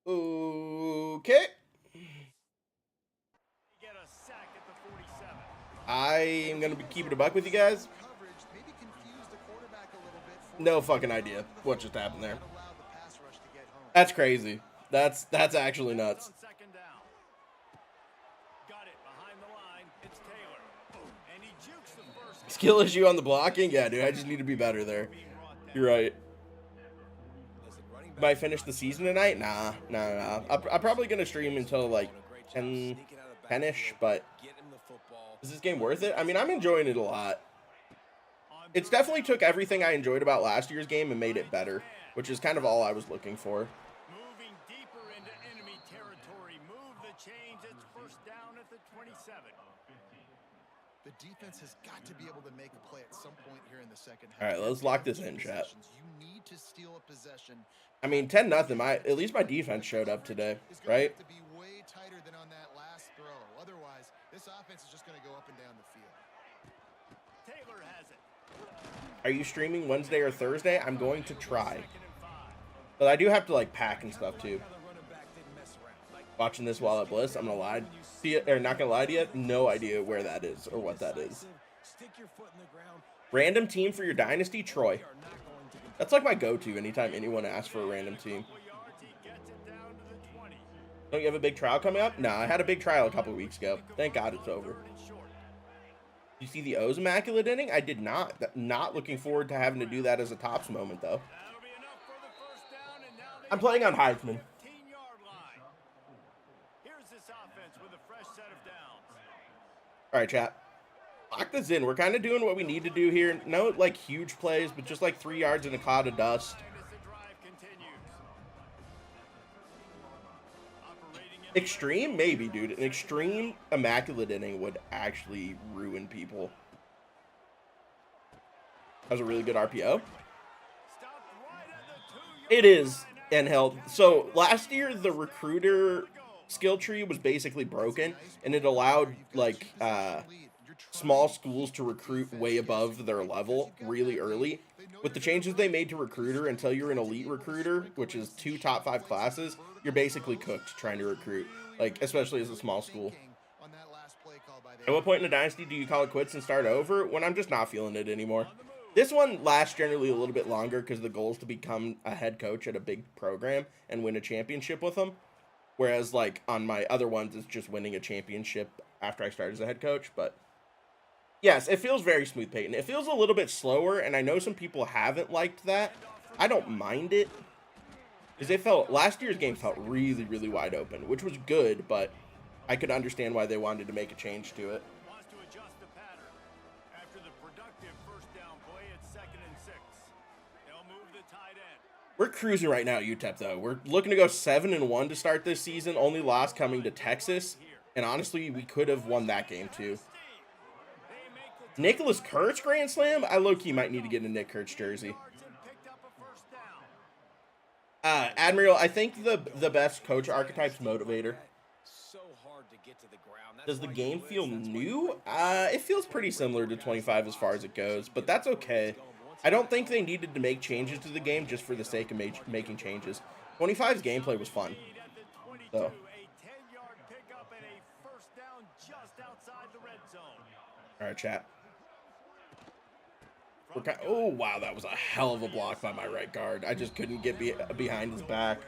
Okay. I am going to be keeping it a buck with you guys. No fucking idea what just happened there. That's crazy. That's actually nuts. Skill issue on the blocking? Yeah, dude, I just need to be better there. You're right. Might finish the season tonight? Nah. I'm probably going to stream until like 10-ish, but is this game worth it? I mean, I'm enjoying it a lot. It's definitely took everything I enjoyed about last year's game and made it better, which is kind of all I was looking for. Moving deeper into enemy territory. Move the chains. It's 1st down at the 27. The defense has got to be able to make a play at some point here in the second half. All right, let's lock this in, chat. You need to steal a possession. I mean, 10-0. At least my defense showed up today, right? To be way tighter than on that last throw. Otherwise, this offense is just going to go up and down the field. Taylor has it. Are you streaming Wednesday or Thursday? I'm going to try. But I do have to, like, pack and stuff, too. Watching this while at Bliss, I'm going to lie. Not going to lie to you, no idea where that is or what that is. Random team for your Dynasty? Troy. That's like my go-to anytime anyone asks for a random team. Don't you have a big trial coming up? Nah, I had a big trial a couple weeks ago. Thank God it's over. You see the O's immaculate inning? I did not. Not looking forward to having to do that as a tops moment, though. I'm playing on Heisman. All right, chat. Lock this in. We're kind of doing what we need to do here. No, like, huge plays, but just like 3 yards in a cloud of dust. Extreme? Maybe, dude. An extreme immaculate inning would actually ruin people. That was a really good RPO. It is, and held. So, last year, the recruiter skill tree was basically broken, and it allowed, like, small schools to recruit way above their level really early. With the changes they made to recruiter, until you're an elite recruiter, which is 2 top 5 classes, you're basically cooked trying to recruit, like, especially as a small school. At what point in a dynasty do you call it quits and start over? When I'm just not feeling it anymore. This one lasts generally a little bit longer because the goal is to become a head coach at a big program and win a championship with them. Whereas, like, on my other ones, it's just winning a championship after I start as a head coach. But, yes, it feels very smooth, Peyton. It feels a little bit slower, and I know some people haven't liked that. I don't mind it. Because last year's game felt really, really wide open, which was good, but I could understand why they wanted to make a change to it. We're cruising right now, UTEP, though. We're looking to go 7-1 to start this season. Only loss coming to Texas. And honestly, we could have won that game, too. Nicholas Kurtz Grand Slam? I low-key might need to get a Nick Kurtz jersey. Admiral, I think the best coach archetype's motivator. So hard to get to the ground. Does the game feel new? It feels pretty similar to 25 as far as it goes, but that's okay. I don't think they needed to make changes to the game just for the sake of making changes. 25's gameplay was fun. So. All right, chat. Oh, wow, that was a hell of a block by my right guard. I just couldn't get behind his back.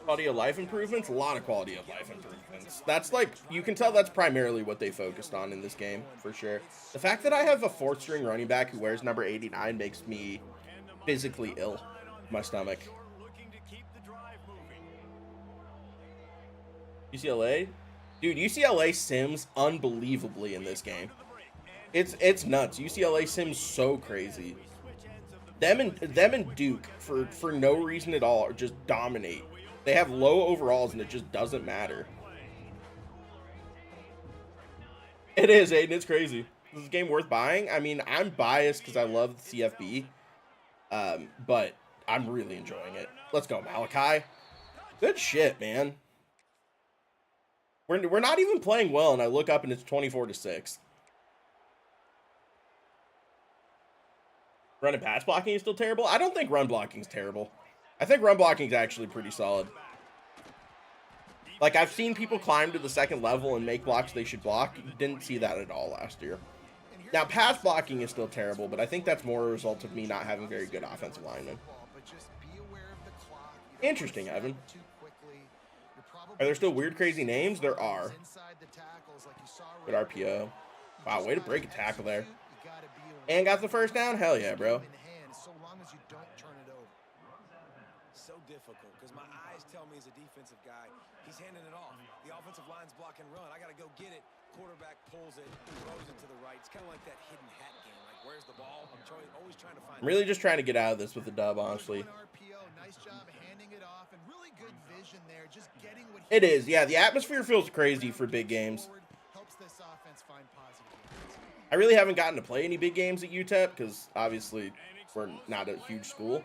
Quality of life improvements? A lot of quality of life improvements. That's like, you can tell that's primarily what they focused on in this game, for sure. The fact that I have a 4th-string running back who wears number 89 makes me physically ill. My stomach. UCLA? Dude, UCLA sims unbelievably in this game. It's nuts. UCLA sims so crazy. Them and Duke, for no reason at all, just dominate. They have low overalls, and it just doesn't matter. It is, Aiden. It's crazy. Is this game worth buying? I mean, I'm biased because I love CFB, but I'm really enjoying it. Let's go, Malachi. Good shit, man. We're not even playing well, and I look up, and it's 24-6. Run and pass blocking is still terrible? I don't think run blocking is terrible. I think run blocking is actually pretty solid. Like, I've seen people climb to the 2nd level and make blocks they should block. Didn't see that at all last year. Now, pass blocking is still terrible, but I think that's more a result of me not having very good offensive linemen. Interesting, Evan. Are there still weird, crazy names? There are. Good RPO. Wow, way to break a tackle there. And got the first down? Hell yeah, bro. So difficult because my eyes tell me as a defensive guy, he's handing it off. The offensive line's block and run. I got to go get it. Quarterback pulls it, throws it to the right. It's kind of like that hidden hat game. Like, where's the ball? I'm always trying to find. I'm really just trying to get out of this with a dub, honestly. Nice job handing it off and really good vision there. Just getting what it is, yeah. The atmosphere feels crazy for big games. Helps this offense find positive games. I really haven't gotten to play any big games at UTEP because obviously we're not a huge school.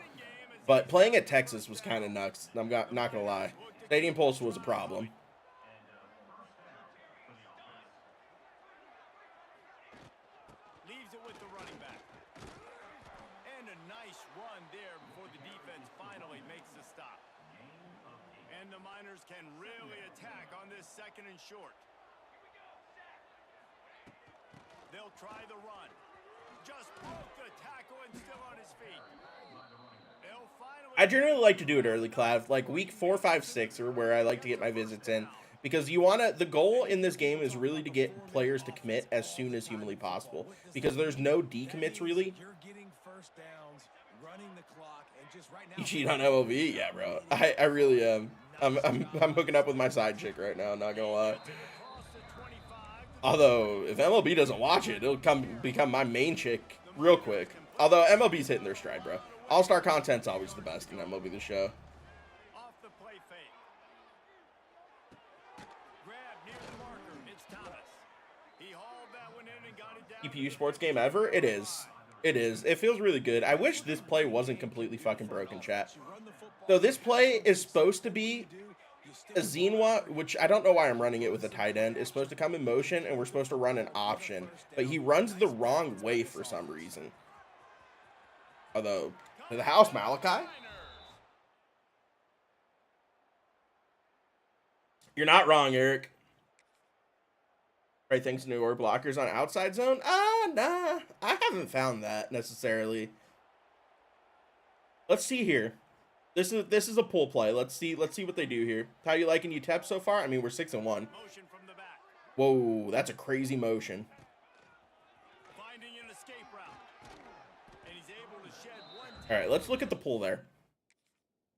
But playing at Texas was kind of nuts. I'm not going to lie. Stadium Pulse was a problem. Leaves it with the running back. And a nice run there before the defense finally makes the stop. And the Miners can really attack on this 2nd and short. They'll try the run. Just broke the tackle and still on his feet. I generally like to do it early, Clav. Like week 4, 5, 6 are where I like to get my visits in. Because you want to, the goal in this game is really to get players to commit as soon as humanly possible. Because there's no decommits really. You cheat on MLB? Yeah, bro. I really am. I'm hooking up with my side chick right now, not gonna lie. Although, if MLB doesn't watch it, it'll become my main chick real quick. Although, MLB's hitting their stride, bro. All-star content's always the best in MLB The Show. Off the play fake. Grab near the marker. It's Thomas. He hauled that one in and got it down. EPU sports game ever? It is. It is. It feels really good. I wish this play wasn't completely fucking broken, chat. So this play is supposed to be a Zenwa, which I don't know why I'm running it with a tight end. Is supposed to come in motion, and we're supposed to run an option. But he runs the wrong way for some reason. Although, to the house, Malachi. You're not wrong, Eric. Right, thanks to newer blockers on outside zone? Nah. I haven't found that necessarily. Let's see here. This is a pull play. Let's see what they do here. How you liking UTEP so far? I mean, we're 6-1. Whoa, that's a crazy motion. All right, let's look at the pull there.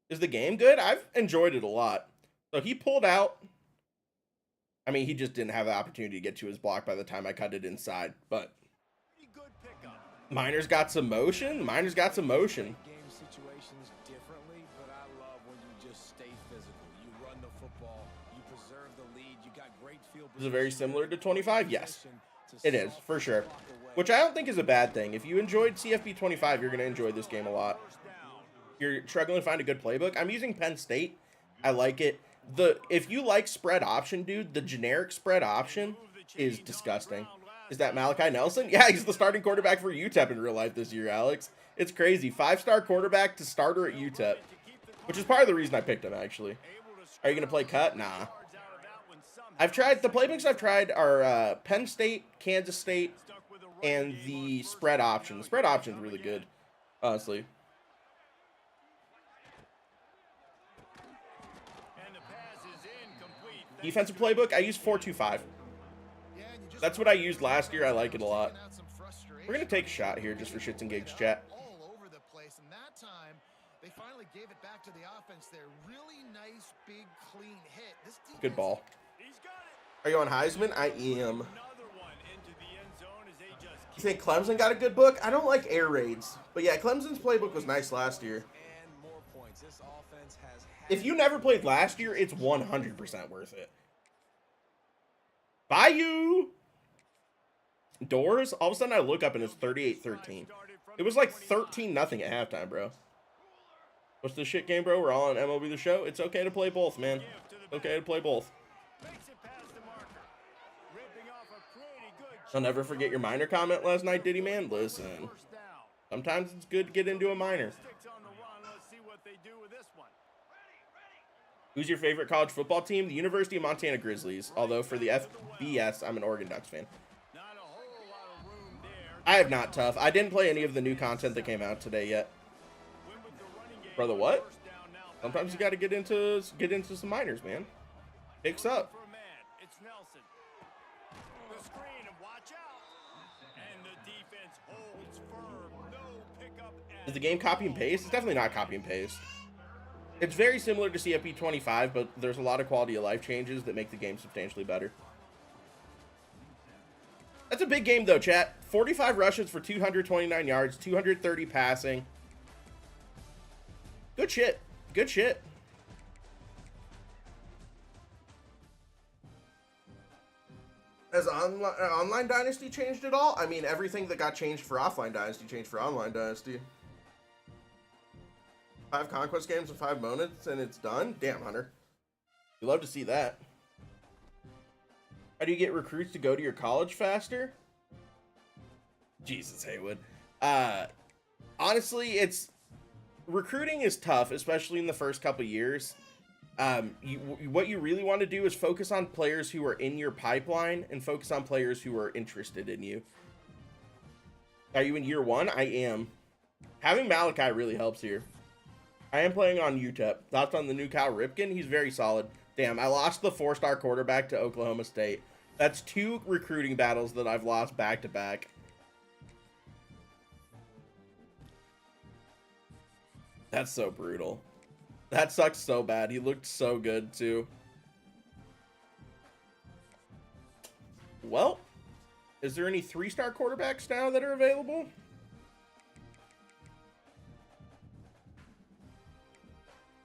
Is the game good? I've enjoyed it a lot. So he pulled out. I mean, he just didn't have the opportunity to get to his block by the time I cut it inside. But Miners got some motion. Miners got some motion. Game situations differently, but I love when you just stay physical. You run the football. You preserve the lead. You got great field position. Is it very similar to 25? Yes, it is, for sure. Which I don't think is a bad thing. If you enjoyed CFB 25, you're going to enjoy this game a lot. you're struggling to find a good playbook, I'm using Penn State. I like it. If you like spread option, dude, the generic spread option is disgusting. Is that Malachi Nelson? Yeah, he's the starting quarterback for UTEP in real life this year, Alex. It's crazy. 5-star quarterback to starter at UTEP, which is part of the reason I picked him, actually. Are you going to play cut? Nah. I've tried, the playbooks I've tried are Penn State, Kansas State, and the spread option. The spread option is really good, honestly. Defensive playbook, I use 4-2-5. That's what I used last year. I like it a lot. We're going to take a shot here just for shits and gigs, chat. All over the place, and that time they finally gave it back to the offense there. Really nice, big, clean hit. This Good ball. Are you on Heisman? I am. You think Clemson got a good book? I don't like air raids. But yeah, Clemson's playbook was nice last year. If you never played last year, it's 100% worth it. Bayou! Doors? All of a sudden I look up and it's 38-13. It was like 13-0 at halftime, bro. What's this shit game, bro? We're all on MLB The Show. It's okay to play both, man. Okay to play both. I'll never forget your minor comment last night, Diddy man. Listen, sometimes it's good to get into a minor. Who's your favorite college football team? The University of Montana Grizzlies. Although for the FBS, I'm an Oregon Ducks fan. I have not, tough. I didn't play any of the new content that came out today yet. Brother, what? Sometimes you got to get into some minors, man. Picks up. Is the game copy and paste? It's definitely not copy and paste. It's very similar to CFB 25, but there's a lot of quality of life changes that make the game substantially better. That's a big game, though, chat. 45 rushes for 229 yards, 230 passing. Good shit. Good shit. Has online Dynasty changed at all? I mean, everything that got changed for offline Dynasty changed for online Dynasty. 5 conquest games in 5 moments and it's done? Damn, Hunter. You love to see that. How do you get recruits to go to your college faster? Jesus, Haywood. Honestly, recruiting is tough, especially in the first couple years. What you really want to do is focus on players who are in your pipeline and focus on players who are interested in you. Are you in year 1? I am. Having Malachi really helps here. I am playing on UTEP. Thoughts on the new Cal Ripken? He's very solid. Damn, I lost the 4-star quarterback to Oklahoma State. That's 2 recruiting battles that I've lost back-to-back. That's so brutal. That sucks so bad. He looked so good, too. Well, is there any 3-star quarterbacks now that are available?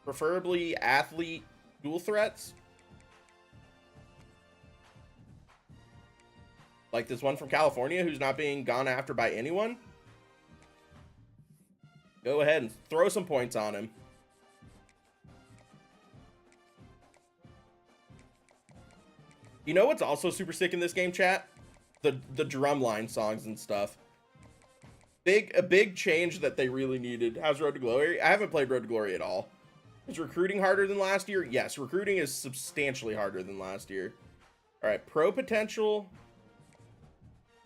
Preferably athlete dual threats. Like this one from California who's not being gone after by anyone. Go ahead and throw some points on him. You know what's also super sick in this game, chat? The drumline songs and stuff. A big change that they really needed. How's Road to Glory? I haven't played Road to Glory at all. Is recruiting harder than last year? Yes, recruiting is substantially harder than last year. All right, pro potential.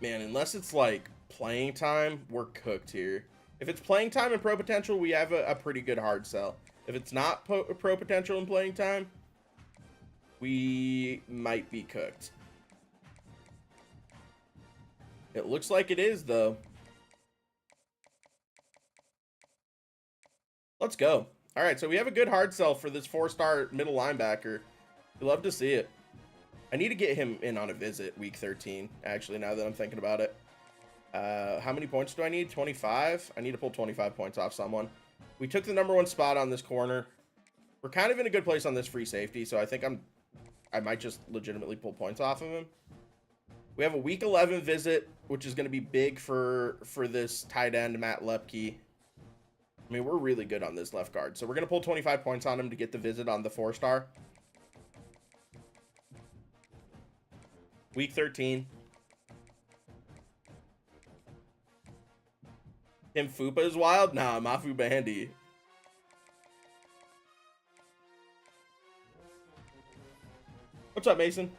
Man, unless it's like playing time, we're cooked here. If it's playing time and pro potential, we have a pretty good hard sell. If it's not pro potential and playing time, we might be cooked. It looks like it is, though. Let's go. All right, so we have a good hard sell for this 4-star middle linebacker. We love to see it. I need to get him in on a visit week 13, actually, now that I'm thinking about it. How many points do I need? 25? I need to pull 25 points off someone. We took the #1 spot on this corner. We're kind of in a good place on this free safety, so I think I might just legitimately pull points off of him. We have a week 11 visit, which is going to be big for this tight end, Matt Lepke. I mean, we're really good on this left guard. So we're going to pull 25 points on him to get the visit on the 4-star. Week 13. Tim Fupa is wild? Nah, Mafu Bandy. What's up, Mason?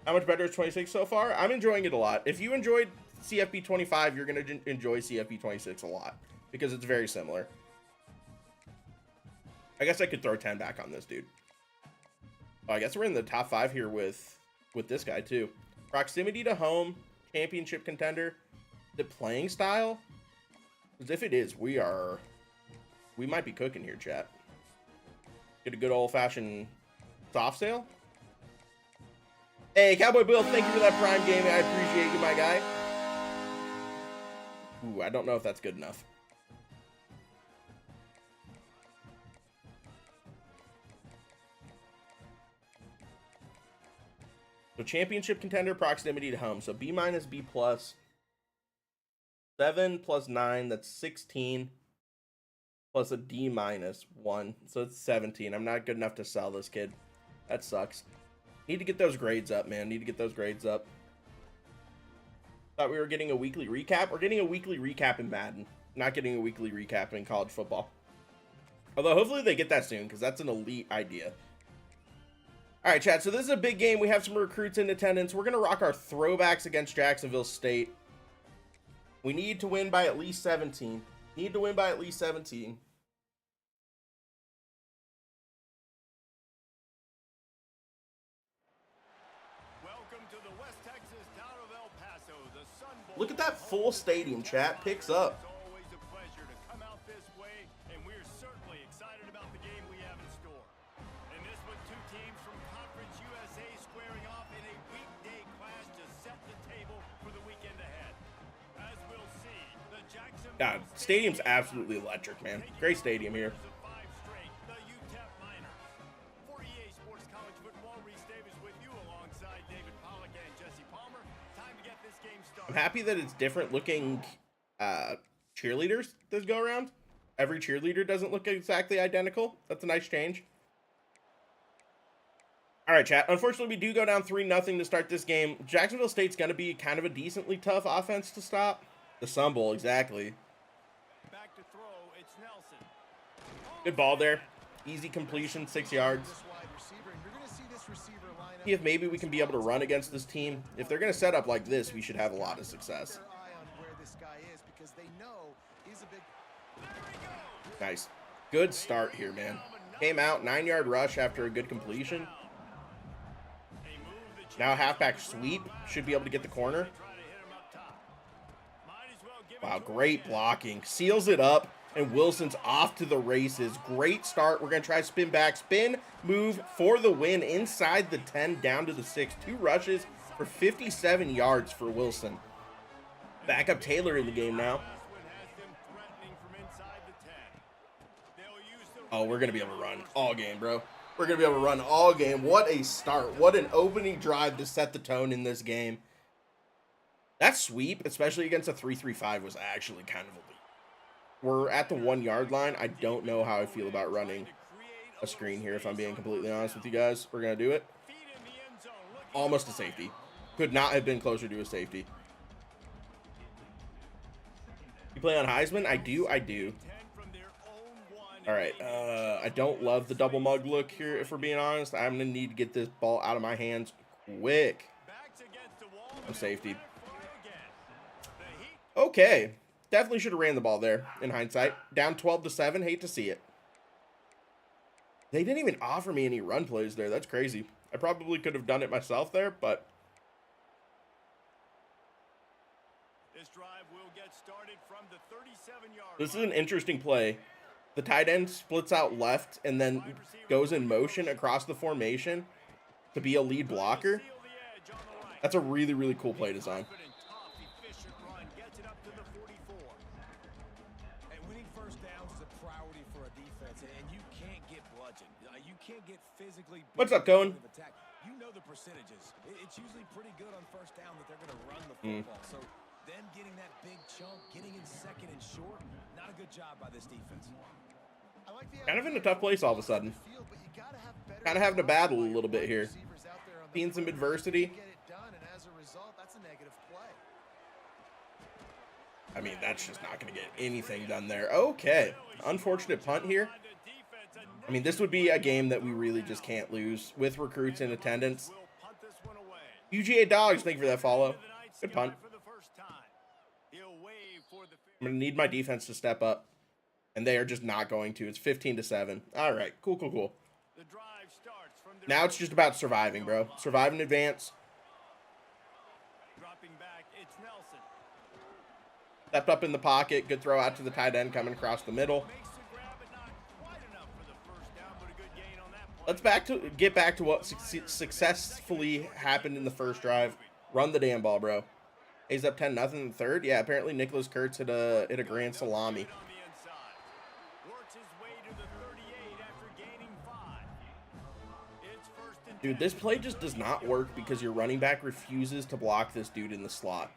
How much better is 26 so far? I'm enjoying it a lot. If you enjoyed CFB 25, you're going to enjoy CFB 26 a lot because it's very similar. I guess I could throw 10 back on this dude. Oh, I guess we're in the top 5 here with this guy too. Proximity to home, championship contender. The playing style? Because if it is, we might be cooking here, chat. Get a good old-fashioned soft sale. Hey, Cowboy Bill, thank you for that Prime game. I appreciate you, my guy. Ooh, I don't know if that's good enough. So championship contender, proximity to home. So B minus, B plus. 7 plus 9, that's 16. Plus a D minus 1. So it's 17. I'm not good enough to sell this kid. That sucks. Need to get those grades up, man. Need to get those grades up. Thought we were getting a weekly recap. We're getting a weekly recap in Madden. Not getting a weekly recap in college football. Although hopefully they get that soon, because that's an elite idea. All right, chat. So this is a big game. We have some recruits in attendance. We're going to rock our throwbacks against Jacksonville State. We need to win by at least 17. Need to win by at least 17. Welcome to the West Texas town of El Paso. The Sun Bowl. Look at that full stadium, chat. Picks up. It's always a pleasure to come out this way, and we're certainly excited about the game we have in store. And this one, two teams from Conference USA squaring off in a weekday clash to set the table for the weekend ahead. As we'll see, the Jacksonville God, stadium's absolutely electric, man. Great stadium here. The UTEP Miners. For EA Sports College Football, Reese Davis with you alongside David Pollack and Jesse Palmer. Time to get this game started. I'm happy that it's different looking cheerleaders this go around. Every cheerleader doesn't look exactly identical. That's a nice change. All right, chat. Unfortunately, we do go down 3-0 to start this game. Jacksonville State's going to be kind of a decently tough offense to stop. The Sun Bowl, exactly. Back to throw, it's Nelson. Good ball there. Easy completion, 6 yards. This wide receiver, and you're going to see this receiver line up. See if maybe we can be able to run against this team. If they're going to set up like this, we should have a lot of success. Their eye on where this guy is because they know he's a big. Nice. Good start here, man. Came out, 9-yard rush after a good completion. Now halfback sweep. Should be able to get the corner. Wow, great blocking. Seals it up, and Wilson's off to the races. Great start. We're going to try spin back. Spin, move for the win inside the 10, down to the 6. 2 rushes for 57 yards for Wilson. Back up Taylor in the game now. Oh, we're going to be able to run all game, bro. We're going to be able to run all game. What a start. What an opening drive to set the tone in this game. That sweep, especially against a 3-3-5, was actually kind of elite. We're at the 1-yard line. I don't know how I feel about running a screen here, if I'm being completely honest with you guys. We're going to do it. Almost a safety. Could not have been closer to a safety. You play on Heisman? I do. All right. I don't love the double mug look here, if we're being honest. I'm going to need to get this ball out of my hands quick. I'm safety. Okay. Definitely should have ran the ball there in hindsight. Down 12-7. Hate to see it. They didn't even offer me any run plays there. That's crazy. I probably could have done it myself there, but this drive will get started from the 37-yard this is an interesting play. The tight end splits out left and then goes in motion across the formation to be a lead blocker. That's a really, really cool play design. And winning first downs is a priority for a defense, and you can't get bludgeoned. You can't get physically. What's up, Cohen? You know the percentages. It's usually pretty good on first down that they're going to run the football. So Then getting that big chunk, getting in second and short. Not a good job by this defense. I like the Kind of in a tough place all of a sudden. field, but you gotta have better Kind of having to battle a by your little bit wide here. receivers out there on the Seeing some perimeter. adversity. Get it done, and as a result, that's a negative play. I mean, that's just not going to get anything done there. Okay. Unfortunate punt here. I mean, this would be a game that we really just can't lose with recruits in attendance. UGA Dogs, thank you for that follow. Good punt. I'm going to need my defense to step up. And they are just not going to. It's 15-7. All right. Cool, cool, cool. Now it's just about surviving, bro. Survive in advance. Stepped up in the pocket. Good throw out to the tight end coming across the middle. Let's get back to what successfully happened in the first drive. Run the damn ball, bro. He's up 10-0 in the third. Yeah, apparently Nicholas Kurtz hit a grand salami. Dude, this play just does not work because your running back refuses to block this dude in the slot.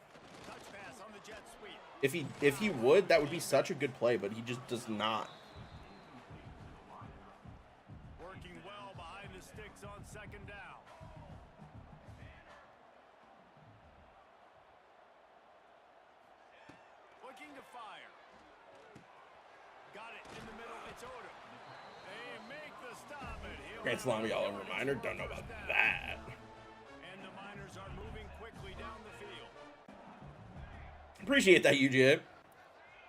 If he would, that would be such a good play, but he just does not. Working well behind the sticks on second down. Looking to fire. Got it in the middle. It's Odom. They make the stop. Grand salami all over Miner. Don't know about that. And the Miners are moving quickly down the field. Appreciate that, UGA.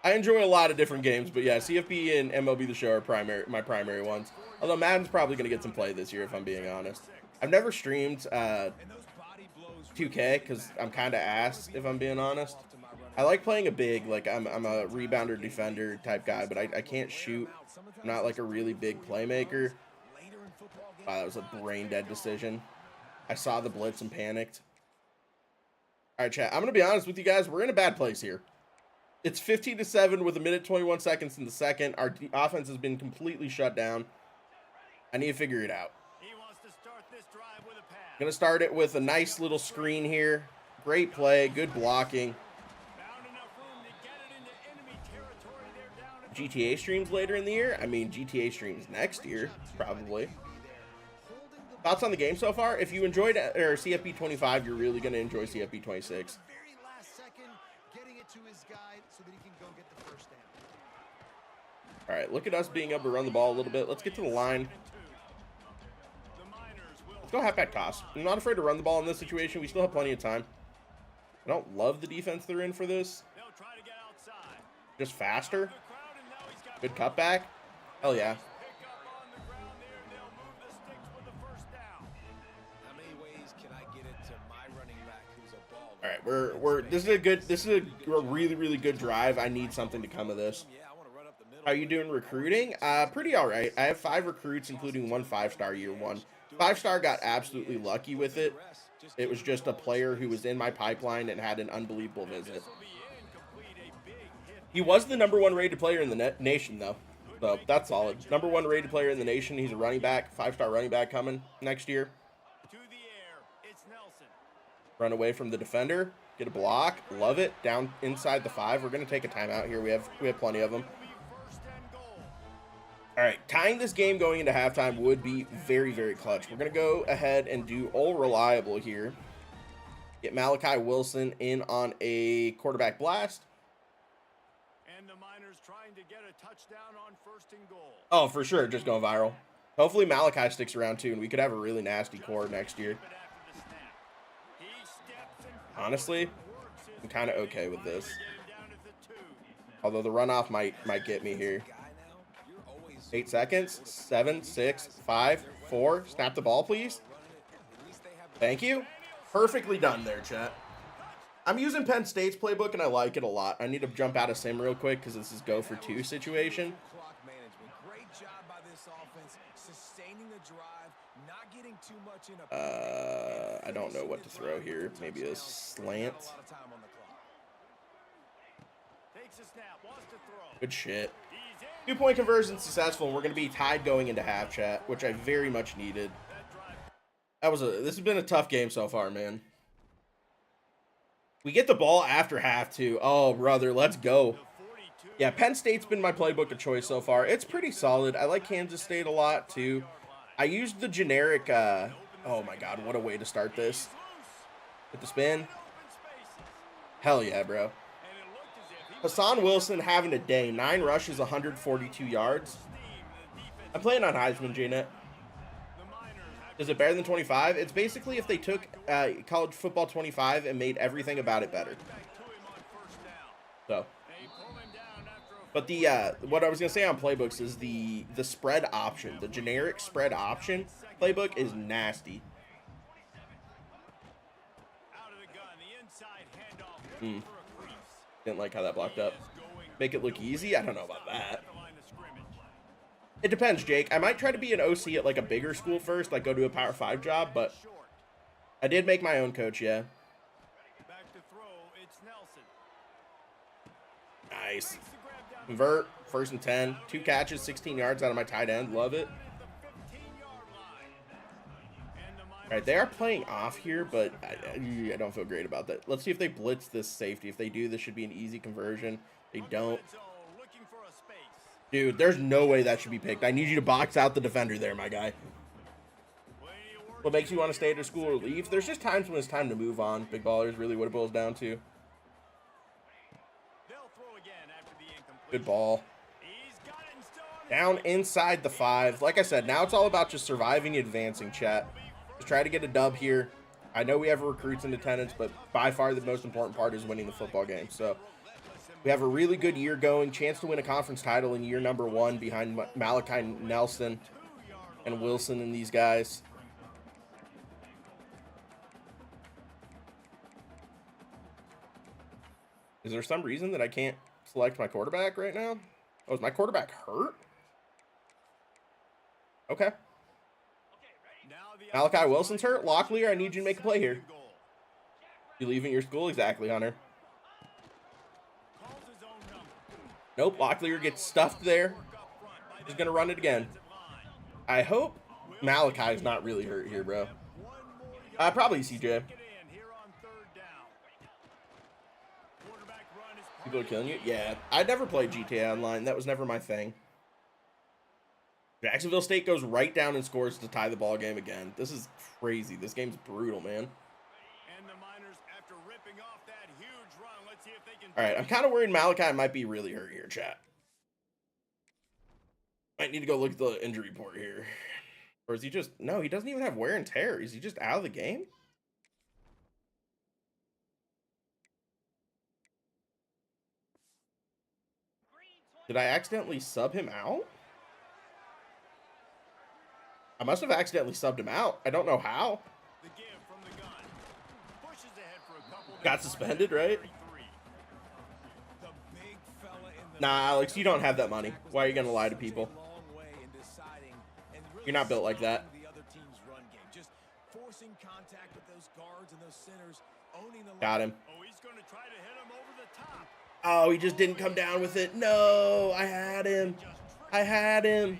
I enjoy a lot of different games, but yeah, CFB and MLB The Show are my primary ones. Although Madden's probably going to get some play this year, if I'm being honest. I've never streamed 2K because I'm kind of ass, if I'm being honest. I like playing a big, like I'm a rebounder, defender type guy, but I can't shoot. I'm not like a really big playmaker. Wow, that was a brain-dead decision. I saw the blitz and panicked. All right, chat. I'm going to be honest with you guys. We're in a bad place here. It's 15-7 with 1:21 seconds in the second. Our offense has been completely shut down. I need to figure it out. He wants to start this drive with a pass. I'm going to start it with a nice little screen here. Great play. Good blocking. Found enough room to get it into enemy territory there down at GTA streams later in the year? I mean, GTA streams next year, probably. Thoughts on the game so far? If you enjoyed CFB 25, you're really going to enjoy CFB 26. Very last second, getting it to his guy so that he can go get the first down. All right, look at us being able to run the ball a little bit. Let's get to the line. Let's go halfback toss. I'm not afraid to run the ball in this situation. We still have plenty of time. I don't love the defense they're in for this. they'll try to get outside. Just faster. The crowd, and now he's got Good cutback. Hell yeah. pick up on the ground there, and they'll move the sticks with the first down. How many ways can I get it to my running back who's a baller? All right, this is a really, really good drive. I need something to come of this. Yeah, I want to run up the middle. How are you doing recruiting? Pretty all right. I have 5 recruits, including 1 5-star year 1. 5-star got absolutely lucky with it. It was just a player who was in my pipeline and had an unbelievable visit. He was the #1 rated player in the nation, though. So that's solid. #1 rated player in the nation. He's a running back, 5-star running back coming next year. To the air, it's Nelson. Run away from the defender. Get a block. Love it. Down inside the 5. We're going to take a timeout here. We have plenty of them. It'll be first and goal. All right, tying this game going into halftime would be very, very clutch. We're going to go ahead and do all reliable here. Get Malachi Wilson in on a quarterback blast. And the Miners trying to get a touchdown on first and goal. Oh, for sure, just going viral. Hopefully Malachi sticks around too, and we could have a really nasty core next year. But after the snap, he steps in Honestly, forward, works his I'm kind of way okay with this. to get him down at the 2. Although the runoff might get me here. Guy now, you're always 8 seconds. 7, 6, 5, 4. Snap the ball, please. at least they have the Thank you. Perfectly done there, chat. I'm using Penn State's playbook, and I like it a lot. I need to jump out of sim real quick because this is go for 2 situation. clock management. Great job by this offense, sustaining the drive, not getting too much in a I don't know what to throw here. Maybe a slant. A lot of time on the clock. Takes a snap, wants to throw. Good shit. He's in. 2-point conversion successful, and we're going to be tied going into half, chat, which I very much needed. That drive This has been a tough game so far, man. We get the ball after half, too. Oh, brother, let's go. Yeah, Penn State's been my playbook of choice so far. It's pretty solid. I like Kansas State a lot, too. I used the generic, oh my god, what a way to start this. With the spin. Hell yeah, bro. Hassan Wilson having a day. 9 rushes, 142 yards. I'm playing on Heisman, J-Net. Is it better than 25? It's basically if they took college football 25 and made everything about it better. So. But the what I was gonna say on playbooks is the spread option, the generic spread option playbook is nasty. Didn't like how that blocked up. Make it look easy? I don't know about that. It depends, Jake. I might try to be an OC at like a bigger school first, like go to a Power 5 job, but I did make my own coach, yeah. Nice. Convert, 1st and 10. 2 catches, 16 yards out of my tight end. Love it. All right, they are playing off here, but I don't feel great about that. Let's see if they blitz this safety. If they do, this should be an easy conversion. They don't. Dude, there's no way that should be picked. I need you to box out the defender there, my guy. What makes you want to stay at school or leave? There's just times when it's time to move on. Big baller is really what it boils down to. Good ball. Down inside the 5. Like I said, now it's all about just surviving and advancing, chat. Just try to get a dub here. I know we have recruits in attendance, but by far the most important part is winning the football game. So we have a really good year going. Chance to win a conference title in year number 1 behind Malachi Nelson and Wilson and these guys. Is there some reason that I can't select my quarterback right now? Oh, is my quarterback hurt? Okay. Malachi Wilson's hurt. Locklear, I need you to make a play here. You leaving your school? Exactly, Hunter. Nope, Locklear gets stuffed there. He's going to run it again. I hope Malachi's not really hurt here, bro. Probably CJ. People are killing you? Yeah, I never played GTA Online. That was never my thing. Jacksonville State goes right down and scores to tie the ball game again. This is crazy. This game's brutal, man. All right, I'm kind of worried Malachi might be really hurt here, chat. Might need to go look at the injury report here. Or is he just... No, he doesn't even have wear and tear. Is he just out of the game? Did I accidentally sub him out? I must have accidentally subbed him out. I don't know how. Got suspended, right? Nah, Alex, you don't have that money. Why are you going to lie to people? You're not built like that. Got him. Oh, he just didn't come down with it. No, I had him. I had him.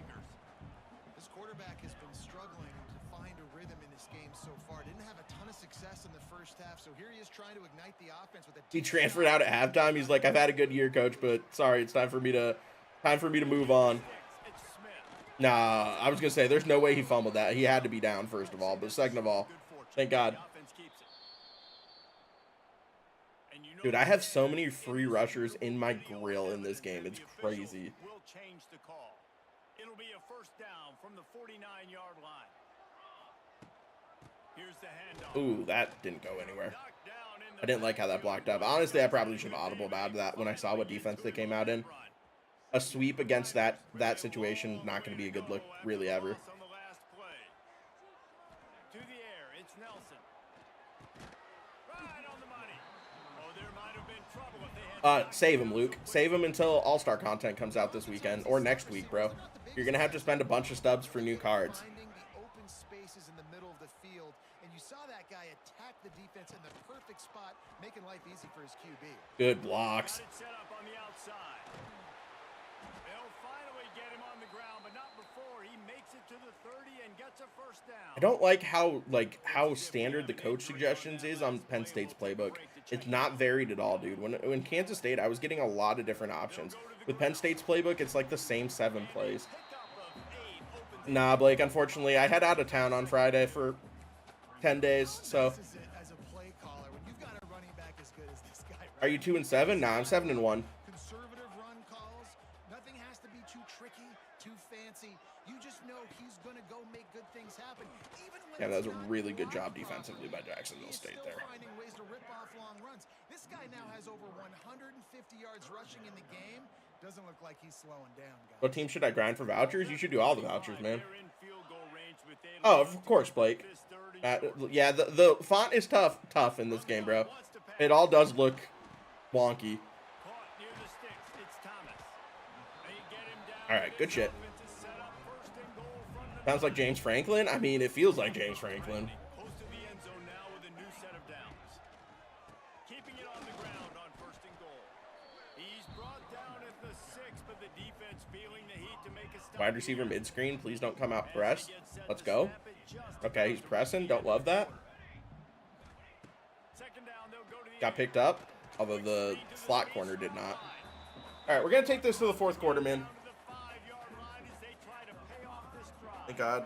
This quarterback has been struggling to find a rhythm in this game so far. Didn't have a ton of success in the first half, so here he is trying to ignite the offense with a... He transferred out at halftime. He's like, I've had a good year, coach, but sorry, it's time for me to move on. Nah, I was gonna say there's no way he fumbled that. He had to be down first of all, but second of all, thank God. Dude, I have so many free rushers in my grill in this game. It's crazy. It'll be a first down from the 49-yard line. Here's the handoff. Ooh, that didn't go anywhere. I didn't like how that blocked up. Honestly, I probably should have audibled out of that when I saw what defense they came out in. A sweep against that situation, not going to be a good look, really, ever. Save him, Luke. Save him until All-Star content comes out this weekend or next week, bro. You're gonna have to spend a bunch of stubs for new cards. Open spaces in the middle of the field, and you saw that guy attack the defense in the perfect spot, making life easy for his QB. Good blocks. to the 30 and gets a first down. I don't like how standard the coach suggestions is on Penn State's playbook. It's not varied at all, dude. When Kansas State, I was getting a lot of different options. With Penn State's playbook, it's like the same 7 plays. Nah, Blake, unfortunately, I head out of town on Friday for 10 days, so. This is it as a play caller. When you've got a running back as good as this guy, right? Are you 2-7? Nah, I'm 7-1. Conservative run calls. Nothing has to be too tricky, too fancy. You just know he's going to go make good things happen. Even when Yeah, that was it's a not really good blocking job defensively by Jacksonville He is State still there. finding ways to rip off long runs. This guy now has over 150 yards rushing in the game. Doesn't look like he's slowing down, guys. What team should I grind for vouchers? You should do all the vouchers, man. Oh, of course, Blake. Yeah, the font is tough in this game, bro. It all does look wonky. All right, good shit. Sounds like James Franklin. I mean, it feels like James Franklin. Close to the end zone now with a new set of downs. Keeping it on the ground on first and goal. He's brought down at the 6, but the defense feeling the heat to make a stop. Wide receiver mid-screen. Please don't come out press. Let's go. Okay, he's pressing. Don't love that. Second down, they'll go to the Got picked up, although the slot corner did not. All right, we're going to take this to the 4th quarter, man. Thank God.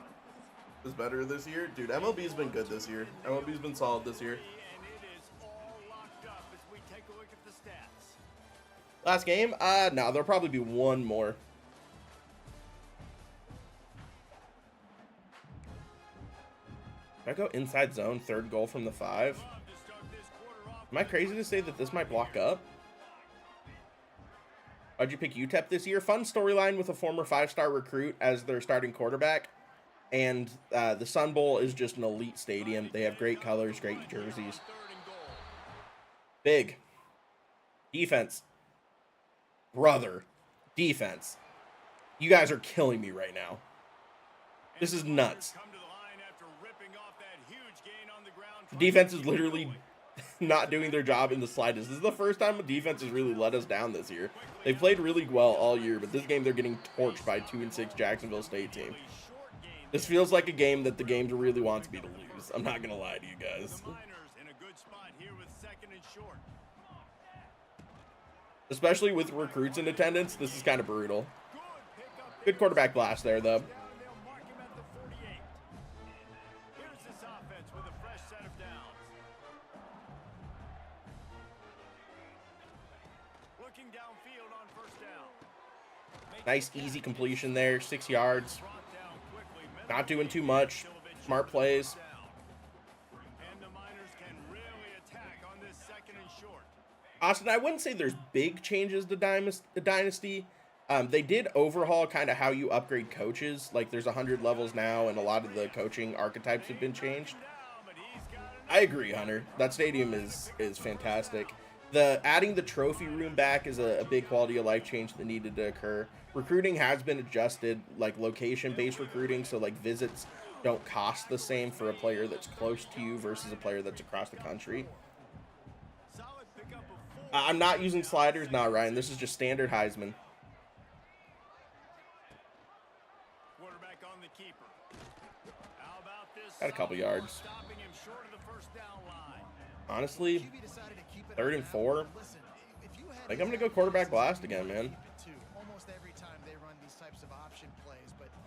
Is better this year. Dude, MLB's been good this year. MLB's been solid this year. And it is all locked up as we take a look at the stats. Last game? No, there'll probably be one more. Can I go inside zone, 3rd goal from the 5? Am I crazy to say that this might block up? Why'd you pick UTEP this year? Fun storyline with a former 5-star recruit as their starting quarterback. And the Sun Bowl is just an elite stadium. They have great colors, great jerseys. Big. Defense. Brother. Defense. You guys are killing me right now. This is nuts. The defense is literally not doing their job in the slightest. This is the first time a defense has really let us down this year. They've played really well all year, but this game they're getting torched by a 2-6 Jacksonville State team. This feels like a game that the game really wants me to lose. I'm not gonna lie to you guys. Especially with recruits in attendance, this is kind of brutal. Good quarterback blast there, though. Nice, easy completion there. 6 yards. Not doing too much. Smart plays. Austin, I wouldn't say there's big changes to Dynasty. They did overhaul kind of how you upgrade coaches. Like, there's 100 levels now, and a lot of the coaching archetypes have been changed. I agree, Hunter. That stadium is fantastic. Adding the trophy room back is a big quality of life change that needed to occur. Recruiting has been adjusted, like location-based recruiting, so like visits don't cost the same for a player that's close to you versus a player that's across the country. I'm not using sliders, nah, Ryan. This is just standard Heisman. Got a couple yards. Honestly, 3rd and 4. I think I'm gonna go quarterback blast again, man.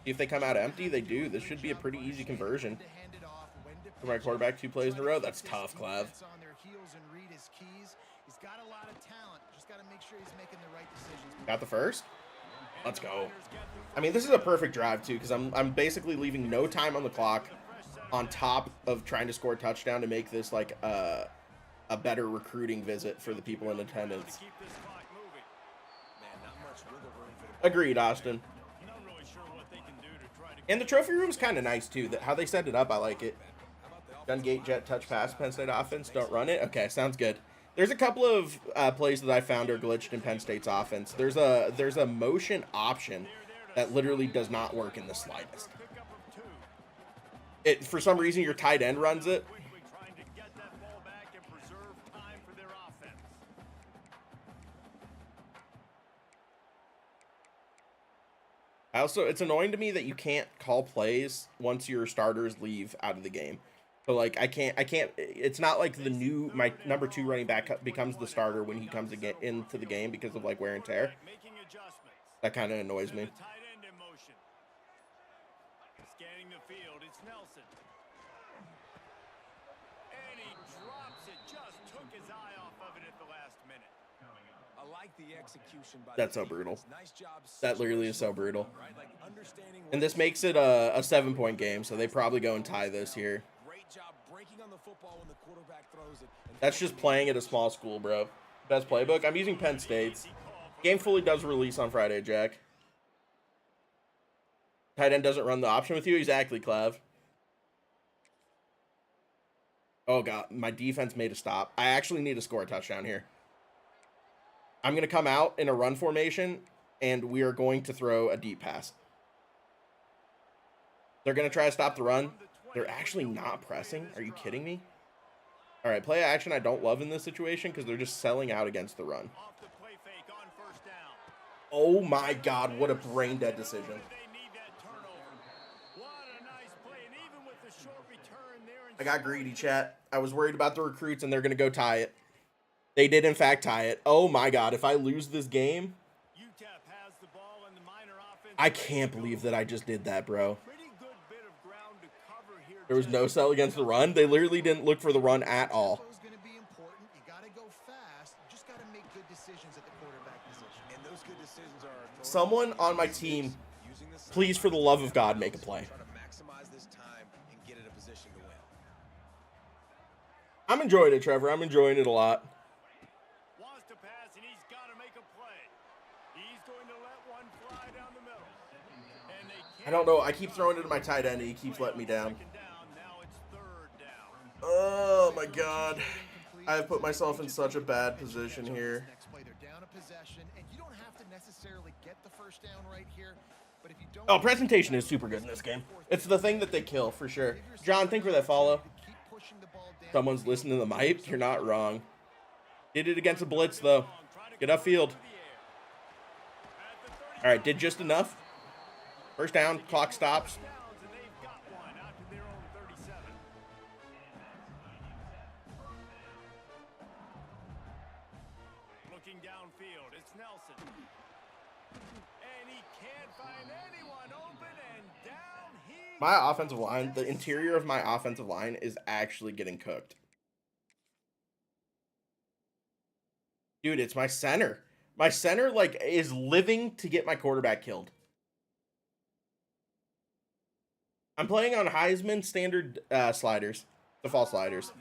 See if they come out empty. They do. This should be a pretty easy conversion. For my quarterback, 2 plays in a row. That's tough, Clav. Got the first. Let's go. I mean, this is a perfect drive too, because I'm basically leaving no time on the clock, on top of trying to score a touchdown to make this like a better recruiting visit for the people in attendance. Agreed, Austin. And the trophy room's kind of nice too. How they set it up, I like it. Gun gate, jet, touch pass, Penn State offense. Don't run it. Okay, sounds good. There's a couple of plays that I found are glitched in Penn State's offense. There's a motion option that literally does not work in the slightest. For some reason, your tight end runs it. It's annoying to me that you can't call plays once your starters leave out of the game. So like I can't it's not like my number 2 running back becomes the starter when he comes again into the game because of like wear and tear. That kind of annoys me. Scanning the field, it's Nelson. And he drops it, just took his eye off of it at the last minute. I like the execution by That's so brutal. Nice job. That literally is so brutal. Right? Like understanding and this makes it a 7-point game, so they probably go and tie this here. Great job breaking on the football when the quarterback throws it. That's just playing at a small school, bro. Best playbook. I'm using Penn State's. Game fully does release on Friday, Jack. Tight end doesn't run the option with you? Exactly, Clav. Oh, God. My defense made a stop. I actually need to score a touchdown here. I'm going to come out in a run formation, and we are going to throw a deep pass. They're going to try to stop the run. They're actually not pressing. Are you kidding me? All right, play action I don't love in this situation because they're just selling out against the run. Oh, my God. What a brain-dead decision. I got greedy, chat. I was worried about the recruits, and they're going to go tie it. They did, in fact, tie it. Oh, my God. If I lose this game, UTEP has the ball in the minor offense. I can't believe that I just did that, bro. Pretty good bit of ground to cover here. There was no sell against the run. They literally didn't look for the run at all. It's going to be important. You got to go fast. You just got to make good decisions at the quarterback position. And those good decisions are Someone on my team, please, for the love of God, make a play. try to maximize this time and get in a position to win. I'm enjoying it, Trevor. I'm enjoying it a lot. Wants to pass, and he's got to make a play. He's going to let one fly down the middle. And they I don't know. I keep throwing it to my tight end, and he keeps letting me down. Now it's third down. Oh, my God. I have put myself in such a bad position here. Next play, they're down a possession, and you don't have to necessarily get the first down right here. But if you don't, Oh, presentation is super good in this game. It's the thing that they kill, for sure. John, thank you for that follow. keep pushing the ball down. Someone's listening to the mic. You're not wrong. Did it against a blitz, though. Get upfield. All right, did just enough. First down, clock stops. Downs, and they've got one out to their own 37. Looking downfield, it's Nelson. And he can't find anyone open, and down he My offensive line, the interior of my offensive line is actually getting cooked. Dude, it's my center. My center, like, is living to get my quarterback killed. I'm playing on Heisman standard sliders, default sliders.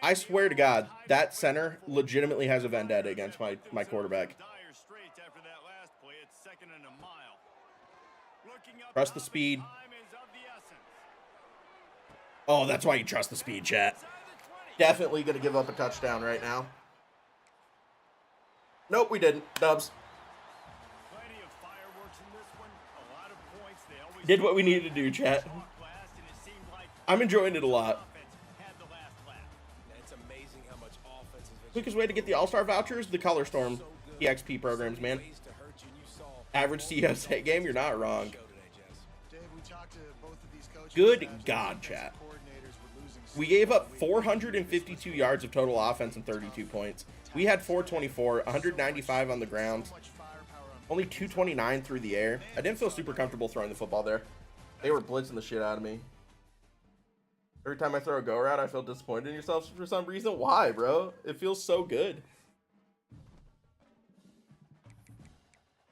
I swear to God, that center legitimately has a vendetta against my quarterback. dire straits after that last play. It's second and a mile. Looking up Trust the top, speed. time is of the essence. Oh, that's why you trust the speed, chat. Inside the 20. Definitely going to give up a touchdown right now. Nope, we didn't. Dubs. Plenty of fireworks in this one. A lot of points. They always Did what we needed to do, chat. talk last, and it seemed like I'm enjoying it a lot. offense had the last laugh. And it's amazing how much offense is Quickest way to get the All-Star vouchers, the Color Storm EXP programs, man. ways to hurt you. And you saw Average CSA game, you're not wrong. show today, Jess. Dave, we talked to both of these coaches. Good Defensive God, chat. coordinators were losing We gave up 452 yards of total offense and 32 points. We had 424, 195 on the ground, so much firepower on only 229 through the air. I didn't feel super comfortable throwing the football there. They were blitzing the shit out of me. Every time I throw a go route, I feel disappointed in yourself for some reason. Why, bro? It feels so good.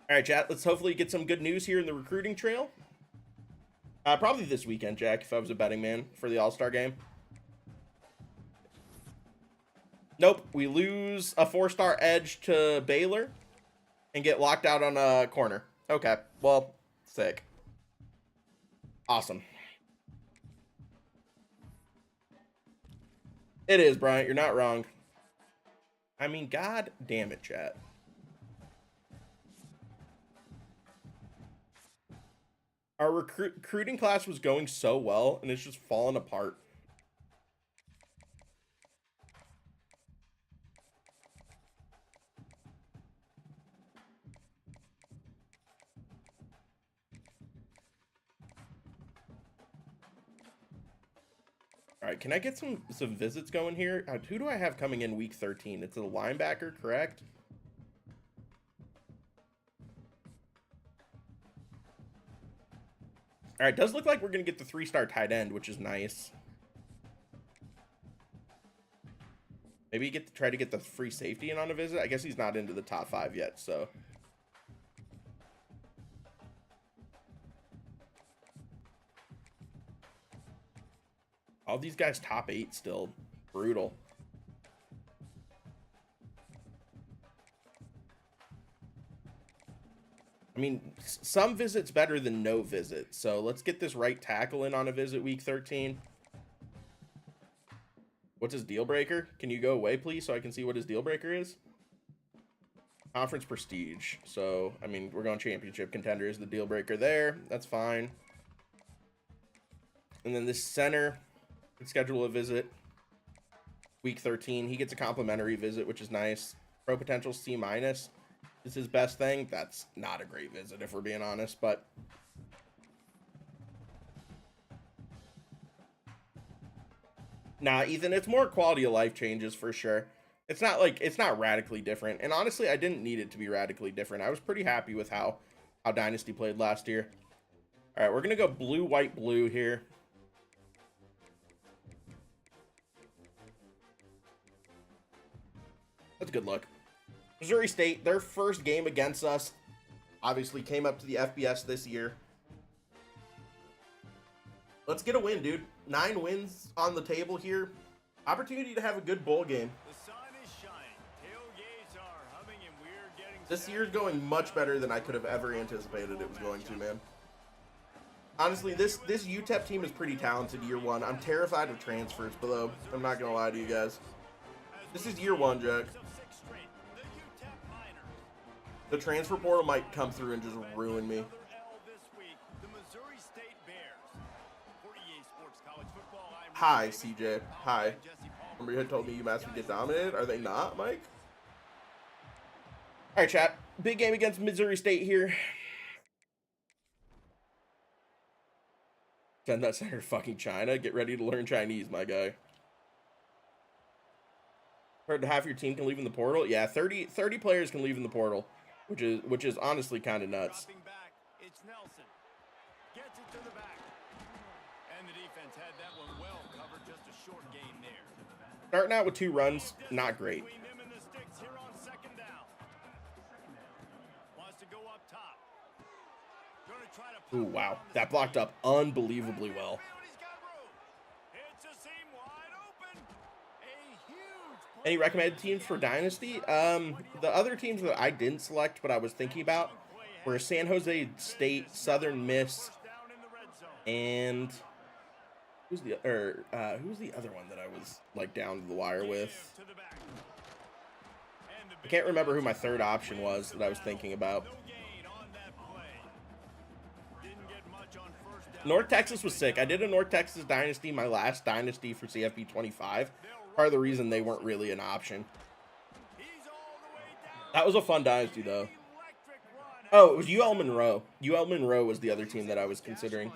All right, chat. Let's hopefully get some good news here in the recruiting trail. Probably this weekend, Jack, if I was a betting man for the All-Star game. Nope, we lose a 4-star edge to Baylor and get locked out on a corner. Okay, well, sick. Awesome. It is, Bryant. You're not wrong. I mean, god damn it, chat. Our recruiting class was going so well, and it's just falling apart. All right, can I get some visits going here? Who do I have coming in week 13? It's a linebacker, correct? All right, does look like we're going to get the 3-star tight end, which is nice. Maybe you get to try to get the free safety in on a visit. I guess he's not into the top 5 yet, so. All these guys top 8 still. Brutal. I mean, some visits better than no visit. So let's get this right tackle in on a visit week 13. What's his deal breaker? Can you go away, please, so I can see what his deal breaker is? Conference prestige. So, I mean, we're going championship contender is the deal breaker there. That's fine. And then this center can schedule a visit. Week 13. He gets a complimentary visit, which is nice. Pro potential C- is his best thing. That's not a great visit, if we're being honest, but... Nah, Ethan, it's more quality of life changes for sure. It's not like, it's not radically different. And honestly, I didn't need it to be radically different. I was pretty happy with how Dynasty played last year. All right, we're going to go blue, white, blue here. That's a good look. Missouri State, their first game against us, obviously came up to the FBS this year. Let's get a win, dude. 9 wins on the table here. Opportunity to have a good bowl game. The sun is shining. Tailgates are humming, and we're getting This year's going much better than I could have ever anticipated it was going to, man. Honestly, this UTEP team is pretty talented year one. I'm terrified of transfers, but though, I'm not going to lie to you guys. This is year one, Jack. The transfer portal might come through and just ruin me. Hi, CJ. Hi. Remember you had told me UMass would get dominated? Are they not, Mike? All right, chat. Big game against Missouri State here. Send that center to fucking China. Get ready to learn Chinese, my guy. Heard half your team can leave in the portal? Yeah, 30 players can leave in the portal, which is honestly kind of nuts. It's Nelson. Gets it to the back. And the defense had that one well covered, just a short gain there. Starting out with 2 runs, not great. Between them and the sticks here on second down. Wants to go up top. Gonna try to pop Ooh, wow. That blocked up unbelievably well. He's got room. It's a seam wide open. A huge play. Any recommended teams for Dynasty? The other teams that I didn't select, but I was thinking about, were San Jose State, Southern Miss, Down in the red zone. and who's the other one that I was like down to the wire with? To the back. And the I can't remember who my third option was that I was thinking about. no gain on that play. Didn't get much on first down. North Texas was sick. I did a North Texas Dynasty, my last Dynasty for CFB 25. Part of the reason they weren't really an option. He's all the way down. That was a fun Dynasty, though. Electric run. Oh, it was UL Monroe. UL Monroe was the other team that I was considering.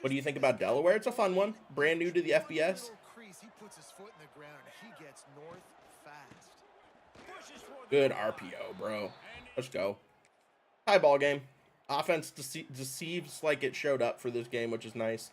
What do you think about Delaware? It's a fun one. Brand new to the FBS. He puts his foot in the ground and he gets north fast. Pushes for the Good RPO, bro. Let's go. High ball game. Offense deceives like it showed up for this game, which is nice.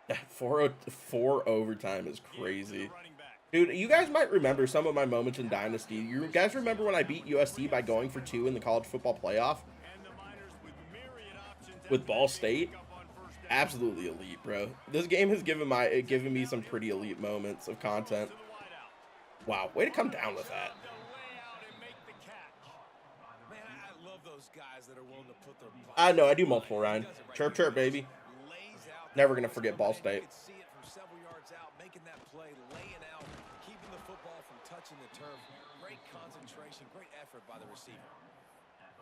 Yeah, 4 overtime is crazy. running back. Dude, you guys might remember some of my moments in Dynasty. You guys remember when I beat USC by going for 2 in the college football playoff? And the Miners with myriad options With Ball State? up on first down. Absolutely elite, bro. This game has given me some pretty elite moments of content. To the wideout. Wow, way to come down with that. To lay out and make the catch. Man, I love those guys that are willing to put their I know, I do multiple, Ryan. Chirp, chirp, baby. lays out. Never gonna forget Ball State. You could see it from several yards out, making that play, laying out, keeping the football from touching the turf. Great concentration, great effort by the receiver.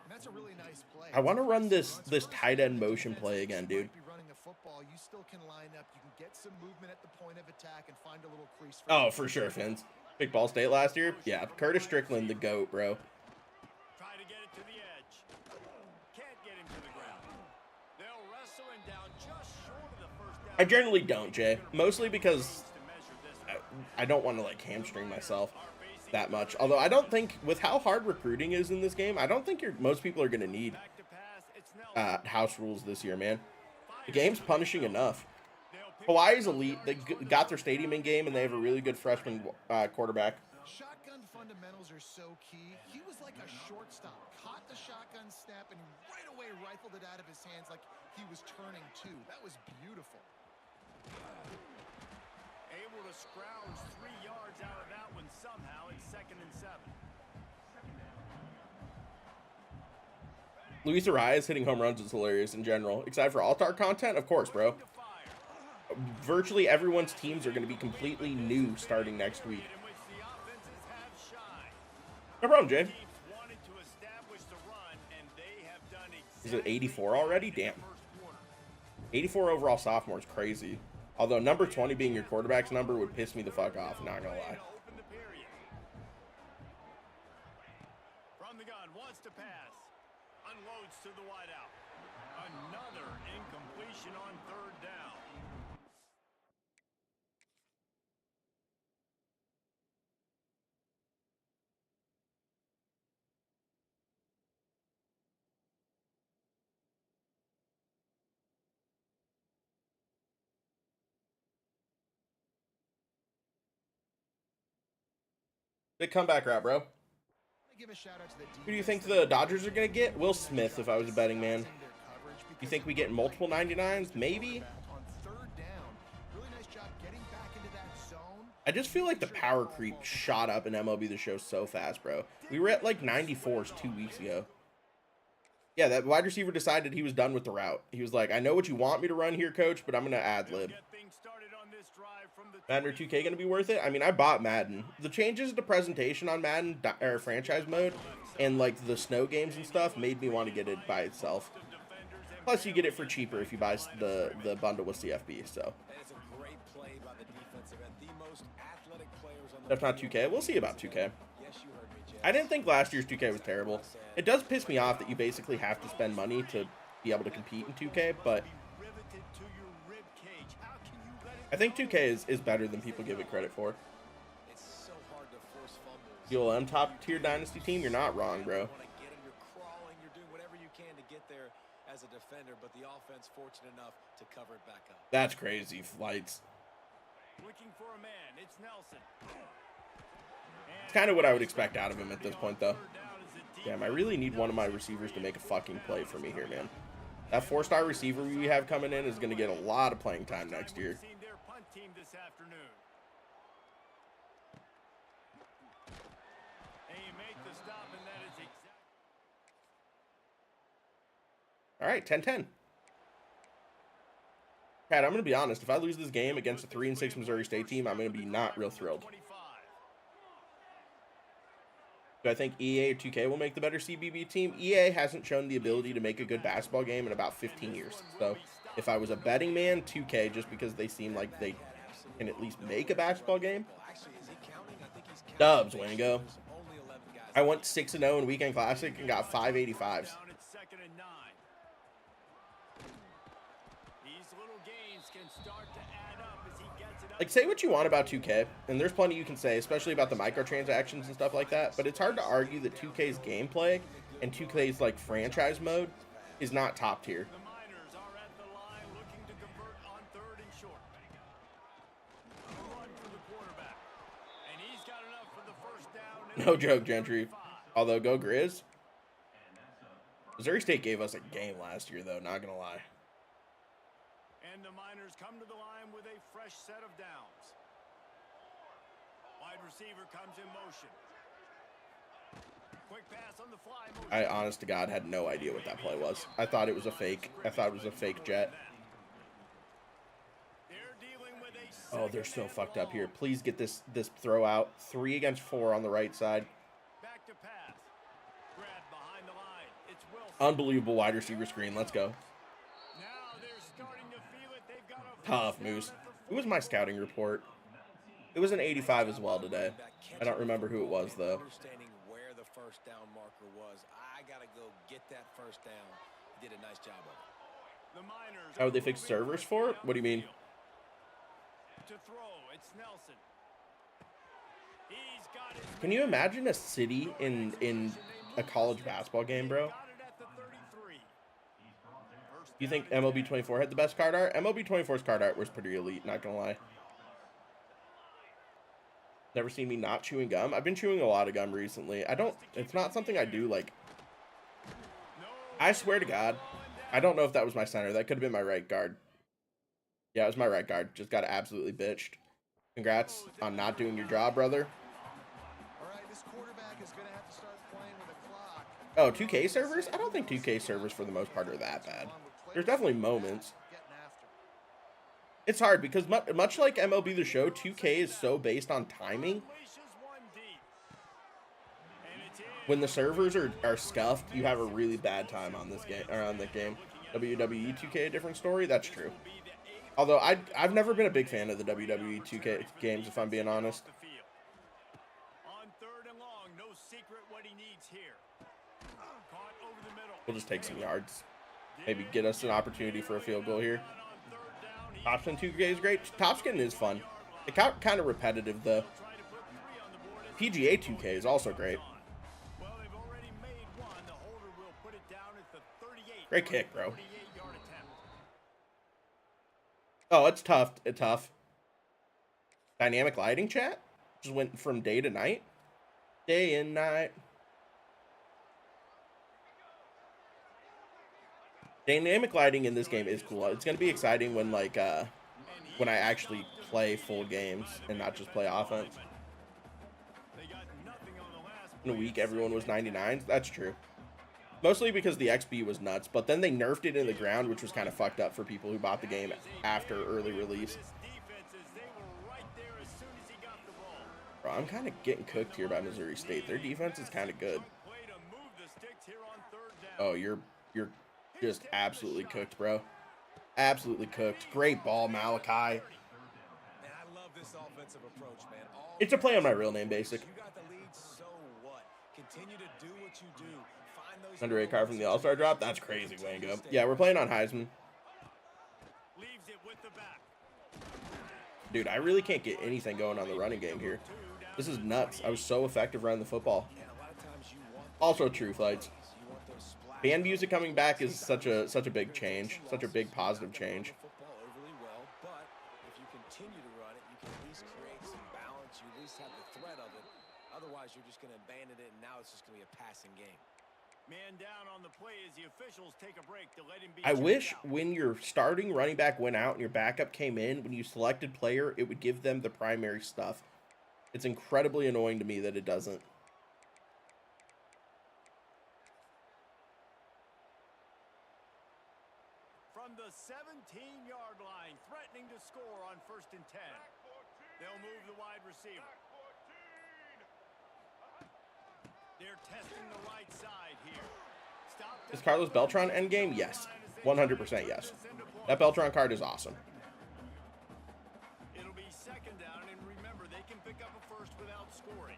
And that's a really nice play. I want to run this tight end motion play again, dude. You might be running the football, you still can line up. You can get some movement at the point of attack and find a little crease. Oh, for sure, Fins. Big Ball State last year? Yeah, Curtis Strickland, the GOAT, bro. Try to get it to the edge. Can't get him to I generally don't, Jay. Mostly because I don't want to like hamstring myself that much. Although I don't think, with how hard recruiting is in this game, I don't think most people are going to need house rules this year, man. The game's punishing enough. Hawaii's elite. They got their stadium in game, and they have a really good freshman quarterback. Shotgun fundamentals are so key. He was like a shortstop, caught the shotgun snap, and right away rifled it out of his hands like he was turning two. That was beautiful. Able to scrounge 3 yards out of that one somehow. It's 2nd and 7. Luis Arias hitting home runs is hilarious in general. Excited for All-Star content? Of course, bro. Virtually everyone's teams are going to be completely new starting next week. No problem, Jay. Is it 84 already? Damn. 84 overall sophomore is crazy. Although number 20 being your quarterback's number would piss me the fuck off, not gonna lie. From the gun, wants to pass. Unloads to the wideout. Another incompletion on 3rd down. Big comeback route, bro. Who do you think the Dodgers are going to get? Will Smith, if I was a betting man. You think we get multiple 99s? Maybe? I just feel like the power creep shot up in MLB The Show so fast, bro. We were at like 94s 2 weeks ago. Yeah, that wide receiver decided he was done with the route. He was like, I know what you want me to run here, coach, but I'm going to ad-lib. Madden or 2K going to be worth it? I mean, I bought Madden. The changes to presentation on Madden, or franchise mode, and like the snow games and stuff made me want to get it by itself. Plus, you get it for cheaper if you buy the bundle with CFB, so. That's not 2K. We'll see about 2K. I didn't think last year's 2K was terrible. It does piss me off that you basically have to spend money to be able to compete in 2K, but I think 2K is better than people give it credit for. ULM top tier Dynasty team? You're not wrong, bro. That's crazy. Flights. It's kind of what I would expect out of him at this point, though. Damn, I really need one of my receivers to make a fucking play for me here, man. That 4-star receiver we have coming in is going to get a lot of playing time next year. All right, 10-10. Pat, I'm going to be honest. If I lose this game against a 3-6 Missouri State team, I'm going to be not real thrilled. Do I think EA or 2K will make the better CBB team? EA hasn't shown the ability to make a good basketball game in about 15 years. So if I was a betting man, 2K, just because they seem like they can at least make a basketball game. Dubs, Wango. I went 6-0 in Weekend Classic and got 585s. Like, say what you want about 2K, and there's plenty you can say, especially about the microtransactions and stuff like that, but it's hard to argue that 2K's gameplay and 2K's, like, franchise mode is not top tier. No joke, Gentry. Although, go Grizz. Missouri State gave us a game last year, though, not gonna lie. And the Miners come to the line with a fresh set of downs. Wide receiver comes in motion. Quick pass on the fly. I, honest to God, had no idea what that play was. I thought it was a fake. I thought it was a fake jet. Oh, they're so fucked up here. Please get this throw out. 3 against 4 on the right side. Back to pass. Grab behind the line. It's Wilson. Unbelievable wide receiver screen. Let's go. Tough, Moose. Who was my scouting report? It was an 85 as well today. I don't remember who it was, though. Understanding where the first down marker was. I got to go get that first down. He did a nice job of it. How would they fix servers for it? What do you mean? To throw, it's Nelson. He's got his Can you imagine a city in a college basketball game, bro? got it at the 33. You think MLB 24 had the best card art? MLB 24's card art was pretty elite, not gonna lie. Never seen me not chewing gum. I've been chewing a lot of gum recently. It's not something I do, like, I swear to God, I don't know if that was my center. That could have been my right guard. Yeah, it was my right guard. Just got absolutely bitched. Congrats on not doing your job, brother. All right, this quarterback is going to have to start playing with a clock. Oh, 2K servers? I don't think 2K servers for the most part are that bad. There's definitely moments. Getting after. It's hard because much like MLB The Show, 2K is so based on timing. When the servers are scuffed, you have a really bad time on this game, or on the game. WWE 2K, a different story. That's true. Although I've never been a big fan of the WWE 2K games, if I'm being honest. On third and long, no secret what he needs here. Caught over the middle. We'll just take some yards. Maybe get us an opportunity for a field goal here. Topspin 2K is great. Topspin is fun. It got kind of repetitive though. PGA 2K is also great. Well, they've already made one. The holder will put it down at the 38. Great kick, bro. 38-yard attempt. Oh, it's tough. It's tough. Dynamic lighting, chat? Just went from day to night. Day and night. Dynamic lighting in this game is cool. It's going to be exciting when, like, when I actually play full games and not just play offense. In a week, everyone was 99s. That's true. Mostly because the XB was nuts, but then they nerfed it in the ground, which was kind of fucked up for people who bought the game after early release. Bro, I'm kind of getting cooked here by Missouri State. Their defense is kind of good. Oh, you're just absolutely cooked, bro. Absolutely cooked. Great ball, Malachi. Man, I love this offensive approach, man. It's a play on my real name, basic. You got the lead, so what? Continue to do what you do. Find those Underrated card from the All-Star drop. That's crazy, Wango. Yeah, we're playing on Heisman. Leaves it with the back. Dude, I really can't get anything going on the running game here. This is nuts. I was so effective running the football. Yeah, a lot of times you want Also true, Flights. you want those splash Band music coming back is such a big change. Such a big positive change. football overly well, but if you continue to run it, you can at least create some balance. You at least have the threat of it. Otherwise, you're just going to abandon it, and now it's just going to be a passing game. Man down on the play as the officials take a break to let him be I checked wish out. when your starting running back went out and your backup came in, when you selected player, it would give them the primary stuff. It's incredibly annoying to me that it doesn't. From the 17-yard line, threatening to score on 1st and 10. They'll move the wide receiver. They're testing the right side here. Stop Is Carlos Beltran endgame? Yes. 100% yes. That Beltran card is awesome. It'll be 2nd down, and remember, they can pick up a first without scoring.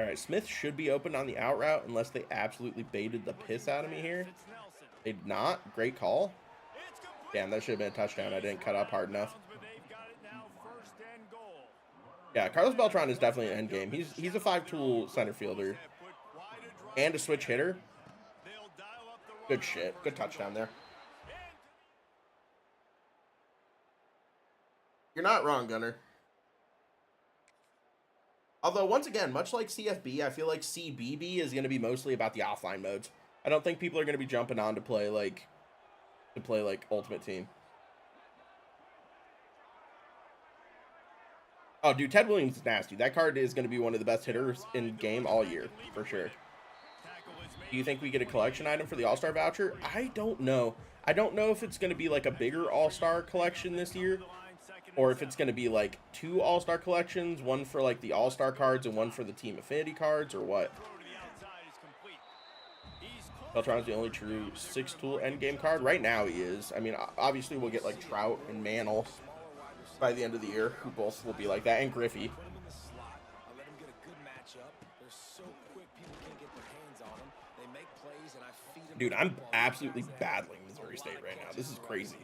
All right, Smith should be open on the out route unless they absolutely baited the piss out of me here. It's Nelson. They did not. Great call. It's complete. Damn, that should have been a touchdown. I didn't cut up hard enough. But they've got it now, 1st and goal. Yeah, Carlos Beltran is definitely an endgame. He's a 5-tool center fielder Put wide a drive. and a switch hitter. They'll dial up the run. Good shit. Good touchdown there. You're not wrong, Gunner. Although, once again, much like CFB, I feel like CBB is going to be mostly about the offline modes. I don't think people are going to be jumping on to play like Ultimate Team. Oh, dude, Ted Williams is nasty. That card is going to be one of the best hitters in game all year, for sure. Do you think we get a collection item for the All-Star voucher? I don't know. I don't know if it's going to be like a bigger All-Star collection this year, or if it's going to be like 2 All-Star collections, one for like the All-Star cards and one for the Team Affinity cards, or what. Beltran's the only true 6-tool endgame card. Right now he is. I mean, obviously we'll get like Trout and Mantle by the end of the year, who both will be like that, and Griffey. Put them in the slot. I'll let them get a good matchup. They're so quick, people can't get their hands on them. They make plays, and I feed them. Dude, I'm absolutely battling Missouri State right now. This is crazy.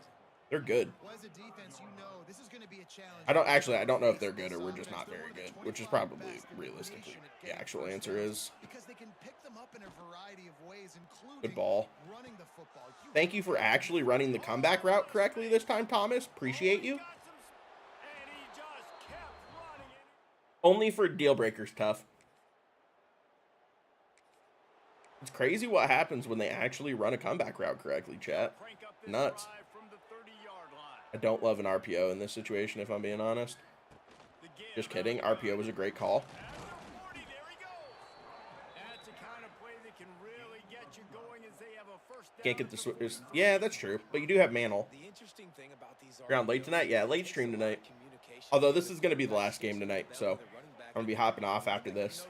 They're good. Well, as a defense, you know this is going to be a challenge. I don't know if they're good or we're just not very good, which is probably realistically the actual answer is. Because they can pick them up in a variety of ways, including Good ball. running the football. Thank you for actually running the comeback route correctly this time, Thomas. Appreciate you. And he just kept running it. Only for deal breakers, tough. It's crazy what happens when they actually run a comeback route correctly, chat. Crank up this Nuts. drive from the 30-yard line. I don't love an RPO in this situation, if I'm being honest. The give Just kidding. RPO was a great call. At the 40, there he goes. That's the kind of play that can really get you going as they have a first down. Can't get the switch. Yeah, that's true. But you do have Mantle. The interesting thing about these You're on late tonight? Yeah, late stream tonight. Although this is going to be the last game tonight, so I'm going to be hopping off after this.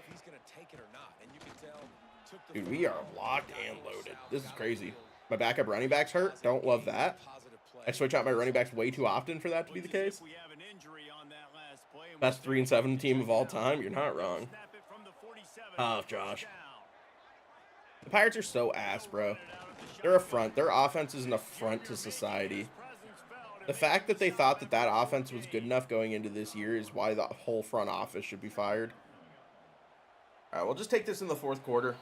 Dude, we are locked and loaded. This is crazy. My backup running back's hurt. Don't love that. I switch out my running backs way too often for that to be the case. We have an injury on that last play. Best 3-7 team of all time. You're not wrong. Snap it from the 47. Oh, Josh. The Pirates are so ass, bro. They're a front. Their offense is an affront to society. The fact that they thought that that offense was good enough going into this year is why the whole front office should be fired. All right, we'll just take this in the fourth quarter.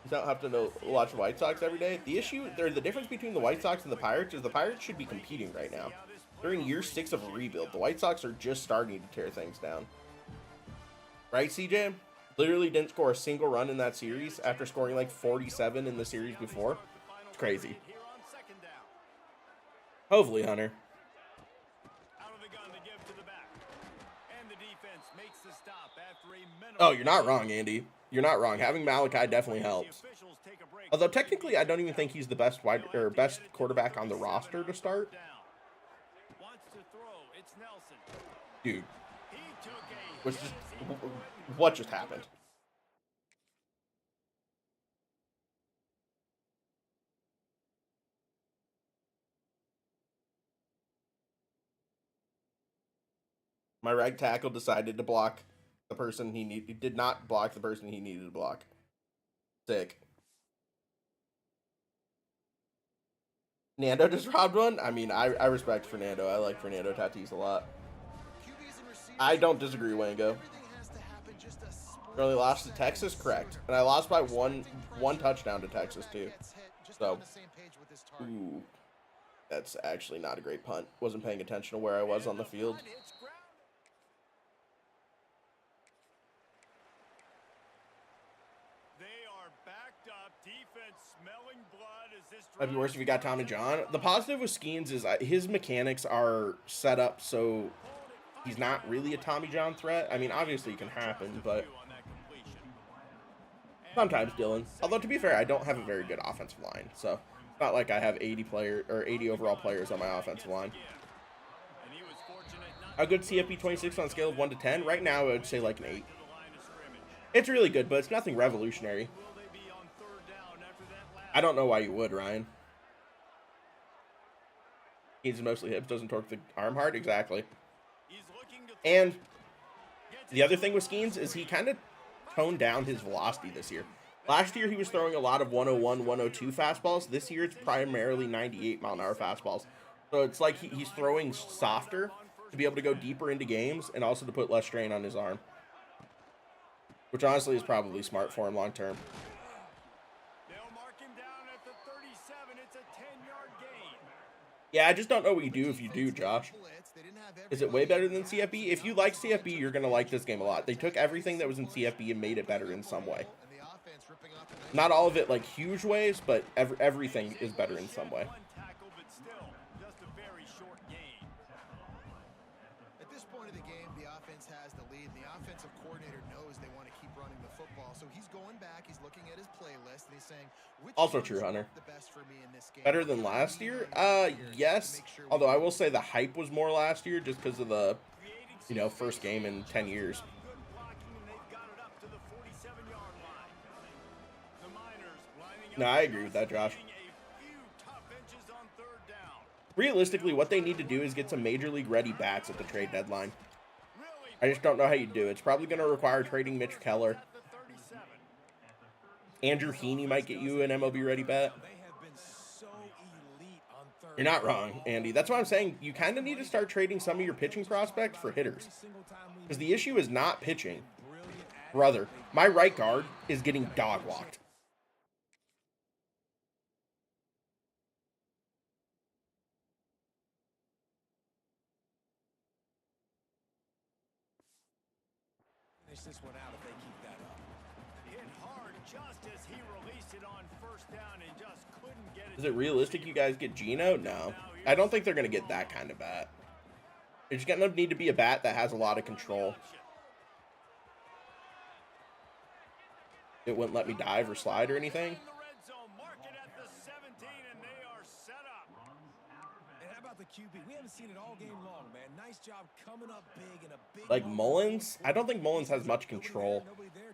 You don't have to watch the White Sox every day. The issue, the difference between the White Sox and the Pirates is the Pirates should be competing right now. They're in year 6 of a rebuild. The White Sox are just starting to tear things down. Right, CJ? Literally didn't score a single run in that series after scoring like 47 in the series before. It's crazy. Hopefully, Hunter. Out of the gun to give to the back. And the defense makes the stop after a minimum. Oh, you're not wrong, Andy. You're not wrong. Having Malachi definitely helps. Although technically, I don't even think he's the best best quarterback on the roster to start. Dude, what just happened? My right tackle decided to block the person he did not block the person he needed to block. Sick. Nando just robbed one? I mean, I respect Fernando. I like Fernando Tatis a lot. I don't disagree, Wango. Really lost to Texas? Correct. And I lost by one touchdown to Texas, too. So, ooh. That's actually not a great punt. Wasn't paying attention to where I was on the field. That'd be worse if you got Tommy John. The positive with Skeens is his mechanics are set up so he's not really a Tommy John threat. I mean, obviously it can happen, but sometimes, Dylan. Although, to be fair, I don't have a very good offensive line, so it's not like I have 80 overall players on my offensive line. A good CFB 26 on a scale of 1 to 10? Right now, I would say like an 8. It's really good, but it's nothing revolutionary. I don't know why you would, Ryan. He's mostly hips, doesn't torque the arm hard. Exactly. And the other thing with Skeens is he kind of toned down his velocity this year. Last year, he was throwing a lot of 101, 102 fastballs. This year, it's primarily 98-mile-an-hour fastballs. So it's like he's throwing softer to be able to go deeper into games and also to put less strain on his arm. Which honestly is probably smart for him long term. Yeah, I just don't know what you do if you do, Josh. Is it way better than CFB? If you like CFB, you're going to like this game a lot. They took everything that was in CFB and made it better in some way. Not all of it like huge ways, but everything is better in some way. At this point of the game, the offense has the lead. The offensive coordinator knows they want to keep running the football. So he's going back, he's looking at his playlist, and he's saying, also true, Hunter. Better than last year? Yes. Although I will say the hype was more last year just because of the, first game in 10 years. No, I agree with that, Josh. Realistically, what they need to do is get some Major League ready bats at the trade deadline. I just don't know how you do it. It's probably going to require trading Mitch Keller. Andrew Heaney might get you an MLB ready bat. You're not wrong, Andy. That's why I'm saying you kind of need to start trading some of your pitching prospects for hitters. Because the issue is not pitching. Brother, my right guard is getting dog walked. Finish this one out if they keep that up. Hit hard just as he released it on first down and just couldn't get it. Is it realistic you guys get Geno? No. I don't think they're going to get that kind of bat. It's going to need to be a bat that has a lot of control. It wouldn't let me dive or slide or anything. QB. We haven't seen it all game long, man. Nice job coming up big in a big like Mullins. I don't think Mullins has much control.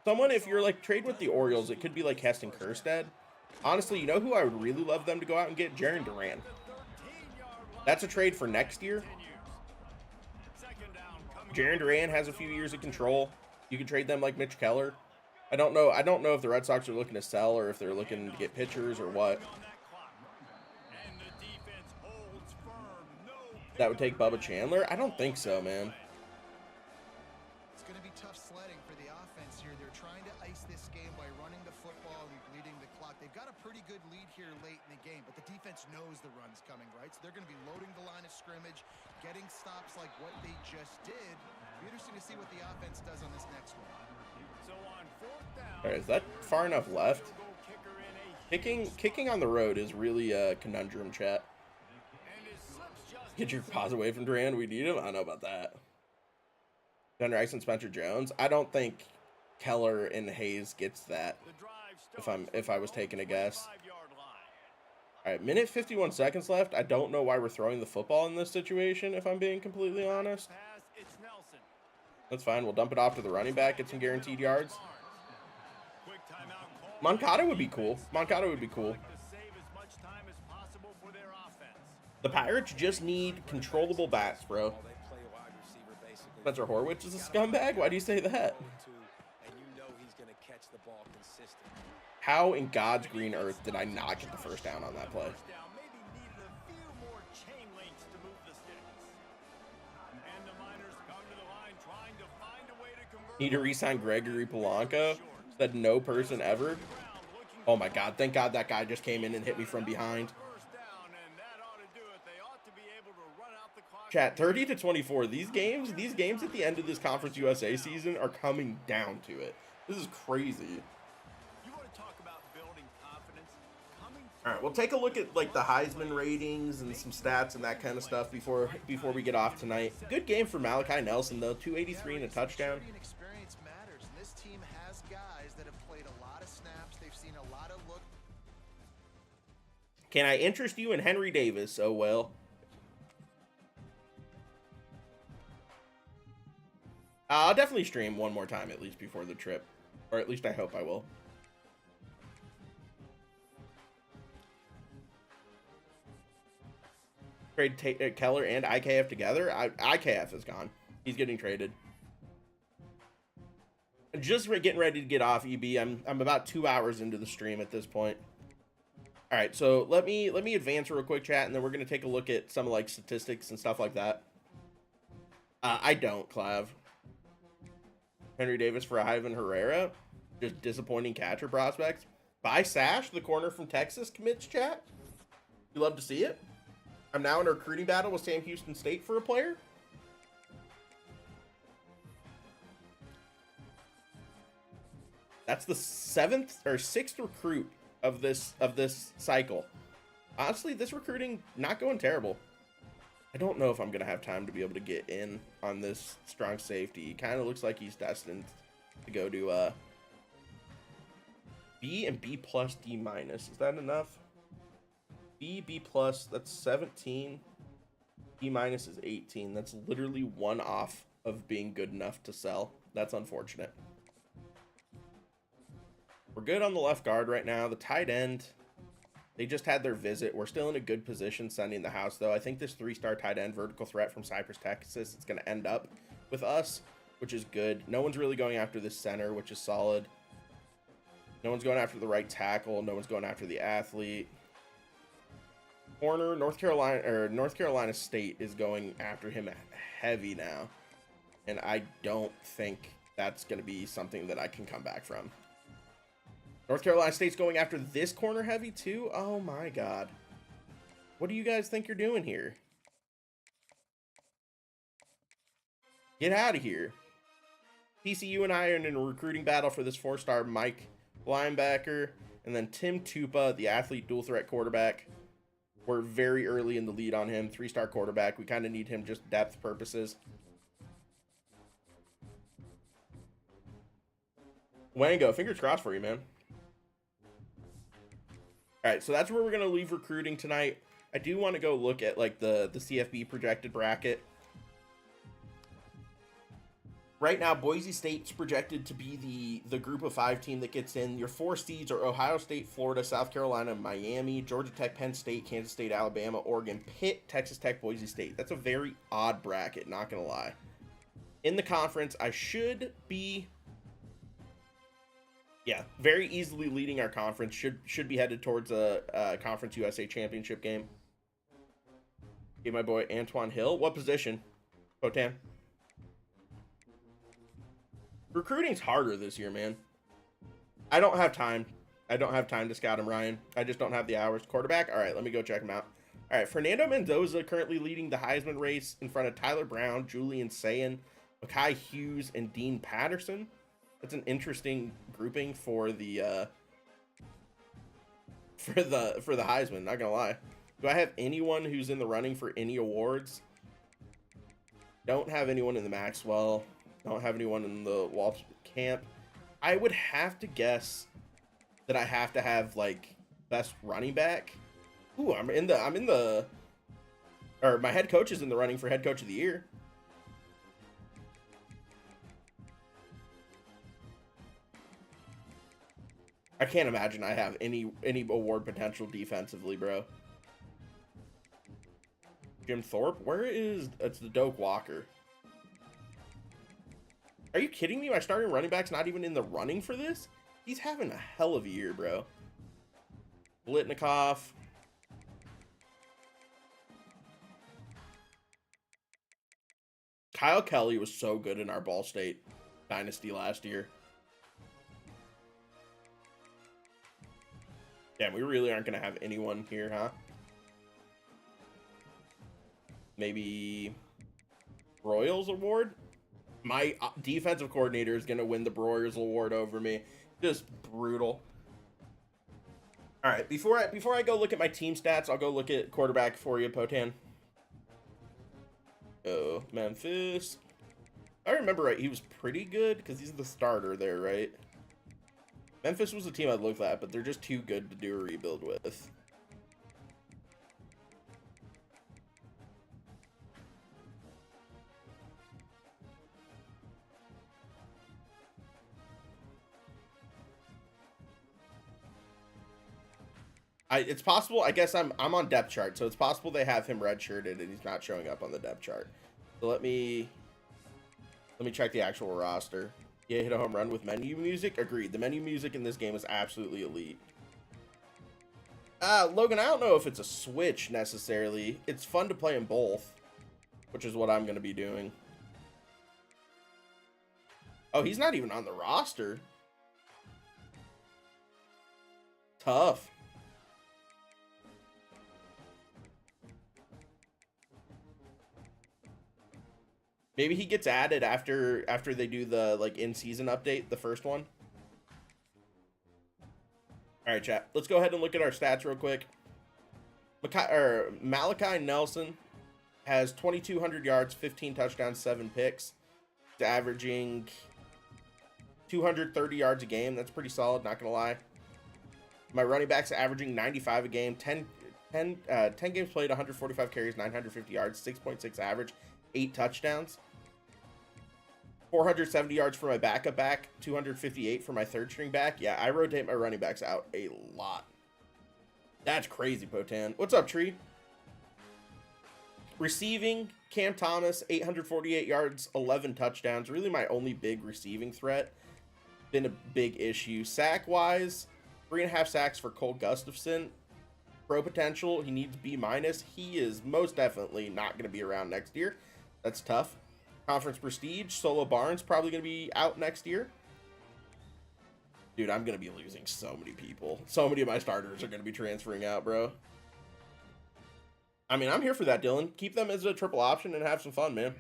Someone, if you're like trade with the Orioles, it could be like Heston Kjerstad. Honestly, you know who I would really love them to go out and get? Jarren Duran. That's a trade for next year. Jarren Duran has a few years of control. You can trade them like Mitch Keller. I don't know if the Red Sox are looking to sell or if they're looking to get pitchers or what. That would take Bubba Chandler? I don't think so, man. It's going to be tough sledding for the offense here. They're trying to ice this game by running the football and bleeding the clock. They've got a pretty good lead here late in the game, but the defense knows the run's coming, right? So they're going to be loading the line of scrimmage, getting stops like what they just did. Be interesting to see what the offense does on this next one. So on fourth down, all right, is that far enough left? Kicking on the road is really a conundrum, chat. Get your paws away from Duran. We need him. I don't know about that. Ben Rice and Spencer Jones. I don't think Keller and Hayes gets that. If I was taking a guess. All right, minute 51 seconds left. I don't know why we're throwing the football in this situation, if I'm being completely honest. That's fine. We'll dump it off to the running back. Get some guaranteed yards. Moncada would be cool. Moncada would be cool. The Pirates just need controllable bats, bro. Spencer Horwitz is a scumbag? Why do you say that? How in God's green earth did I not get the first down on that play? Need to re-sign Gregory Polanco? Said no person ever. Oh my God, thank God that guy just came in and hit me from behind. Chat, 30-24. These games at the end of this Conference USA season are coming down to it. This is crazy. All right, we'll take a look at like the Heisman ratings and some stats and that kind of stuff before we get off tonight. Good game for Malachi Nelson though, 283 and a touchdown. Experience matters, and this team has guys that have played a lot of snaps. They've seen a lot of look. Can I interest you in Henry Davis? Oh well. I'll definitely stream one more time at least before the trip. Or at least I hope I will. Trade Keller and IKF together? IKF is gone. He's getting traded. Just getting ready to get off, EB. I'm about 2 hours into the stream at this point. All right, so let me advance real quick, chat, and then we're going to take a look at some like statistics and stuff like that. I don't, Clav. Henry Davis for Ivan Herrera. Just disappointing catcher prospects. By Sash, the corner from Texas, commits, chat. You love to see it. I'm now in a recruiting battle with Sam Houston State for a player. That's the 7th or 6th recruit of this cycle. Honestly, this recruiting not going terrible. I don't know if I'm going to have time to be able to get in on this strong safety. He kind of looks like he's destined to go to B and B plus D minus. Is that enough? B plus, that's 17. B minus is 18. That's literally one off of being good enough to sell. That's unfortunate. We're good on the left guard right now. The tight end, they just had their visit. We're still in a good position sending the house, though. I think this 3-star tight end vertical threat from Cypress, Texas, it's going to end up with us, which is good. No one's really going after this center, which is solid. No one's going after the right tackle. No one's going after the athlete. Corner, North Carolina State is going after him heavy now. And I don't think that's going to be something that I can come back from. North Carolina State's going after this corner heavy too? Oh my God. What do you guys think you're doing here? Get out of here. TCU and I are in a recruiting battle for this 4-star Mike linebacker. And then Tim Tupa, the athlete dual threat quarterback. We're very early in the lead on him. 3-star quarterback. We kind of need him just depth purposes. Wango, fingers crossed for you, man. All right, so that's where we're going to leave recruiting tonight. I do want to go look at like the CFB projected bracket. Right now, Boise State's projected to be the group of 5 team that gets in. Your 4 seeds are Ohio State, Florida, South Carolina, Miami, Georgia Tech, Penn State, Kansas State, Alabama, Oregon, Pitt, Texas Tech, Boise State. That's a very odd bracket, not going to lie. In the conference, I should be... Yeah, very easily leading our conference. Should be headed towards a Conference USA championship game. Give my boy Antoine Hill. What position? Potan. Recruiting's harder this year, man. I don't have time. I don't have time to scout him, Ryan. I just don't have the hours. Quarterback? All right, let me go check him out. All right, Fernando Mendoza currently leading the Heisman race in front of Tyler Brown, Julian Sayin, Makai Hughes, and Dean Patterson. That's an interesting grouping for the Heisman, not gonna lie. Do I have anyone who's in the running for any awards? Don't have anyone in the Maxwell. Don't have anyone in the Walsh camp. I would have to guess that I have to have like best running back. Ooh, I'm in the or my head coach is in the running for head coach of the year. I can't imagine I have any award potential defensively, bro. Jim Thorpe? Where is... It's the Doak Walker. Are you kidding me? My starting running back's not even in the running for this? He's having a hell of a year, bro. Blitnikoff. Kyle Kelly was so good in our Ball State Dynasty last year. Damn, we really aren't going to have anyone here, huh? Maybe Royals Award? My defensive coordinator is going to win the Broyles Award over me. Just brutal. All right, before I go look at my team stats, I'll go look at quarterback for you, Potan. Oh, Memphis. I remember right, he was pretty good because he's the starter there, right? Memphis was a team I'd look at, but they're just too good to do a rebuild with. It's possible, I guess I'm on depth chart, so it's possible they have him redshirted and he's not showing up on the depth chart. So let me check the actual roster. Yeah, hit a home run with menu music. Agreed. The menu music in this game is absolutely elite. Logan, I don't know if it's a switch necessarily. It's fun to play in both, which is what I'm going to be doing. Oh, he's not even on the roster. Tough. Maybe he gets added after they do the like in-season update, the first one. All right, chat. Let's go ahead and look at our stats real quick. Malachi Nelson has 2,200 yards, 15 touchdowns, 7 picks. He's averaging 230 yards a game. That's pretty solid, not gonna lie. My running back's averaging 95 a game, 10 games played, 145 carries, 950 yards, 6.6 average, 8 touchdowns. 470 yards for my backup back, 258 for my third string back. Yeah, I rotate my running backs out a lot. That's crazy, Potan. What's up, Tree? Receiving, Cam Thomas, 848 yards, 11 touchdowns. Really my only big receiving threat. Been a big issue. Sack-wise, 3.5 sacks for Cole Gustafson. pro potential. He needs B-. He is most definitely not going to be around next year. That's tough. Conference prestige. Solo Barnes probably going to be out next year. Dude, I'm going to be losing so many people. So many of my starters are going to be transferring out, bro. I mean, I'm here for that, Dylan. Keep them as a triple option and have some fun, man.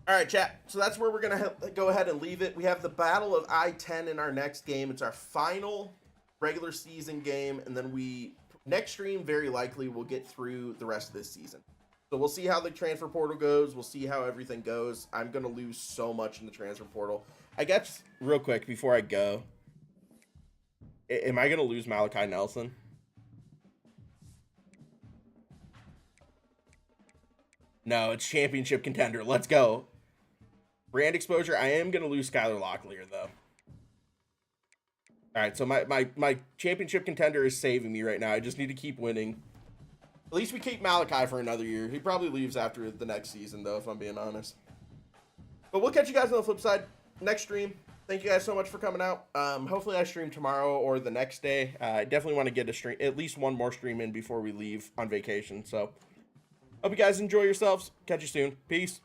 All right, chat. So that's where we're going to go ahead and leave it. We have the Battle of I-10 in our next game. It's our final regular season game. And then next stream, very likely, we'll get through the rest of this season. So we'll see how the transfer portal goes. We'll see how everything goes. I'm going to lose so much in the transfer portal. I guess, real quick, before I go, am I going to lose Malachi Nelson? No, it's championship contender. Let's go. Brand exposure. I am going to lose Skylar Locklear, though. All right, so my championship contender is saving me right now. I just need to keep winning. At least we keep Malachi for another year. He probably leaves after the next season, though, if I'm being honest. But we'll catch you guys on the flip side. Next stream. Thank you guys so much for coming out. Hopefully I stream tomorrow or the next day. I definitely want to get at least one more stream in before we leave on vacation. So hope you guys enjoy yourselves. Catch you soon. Peace.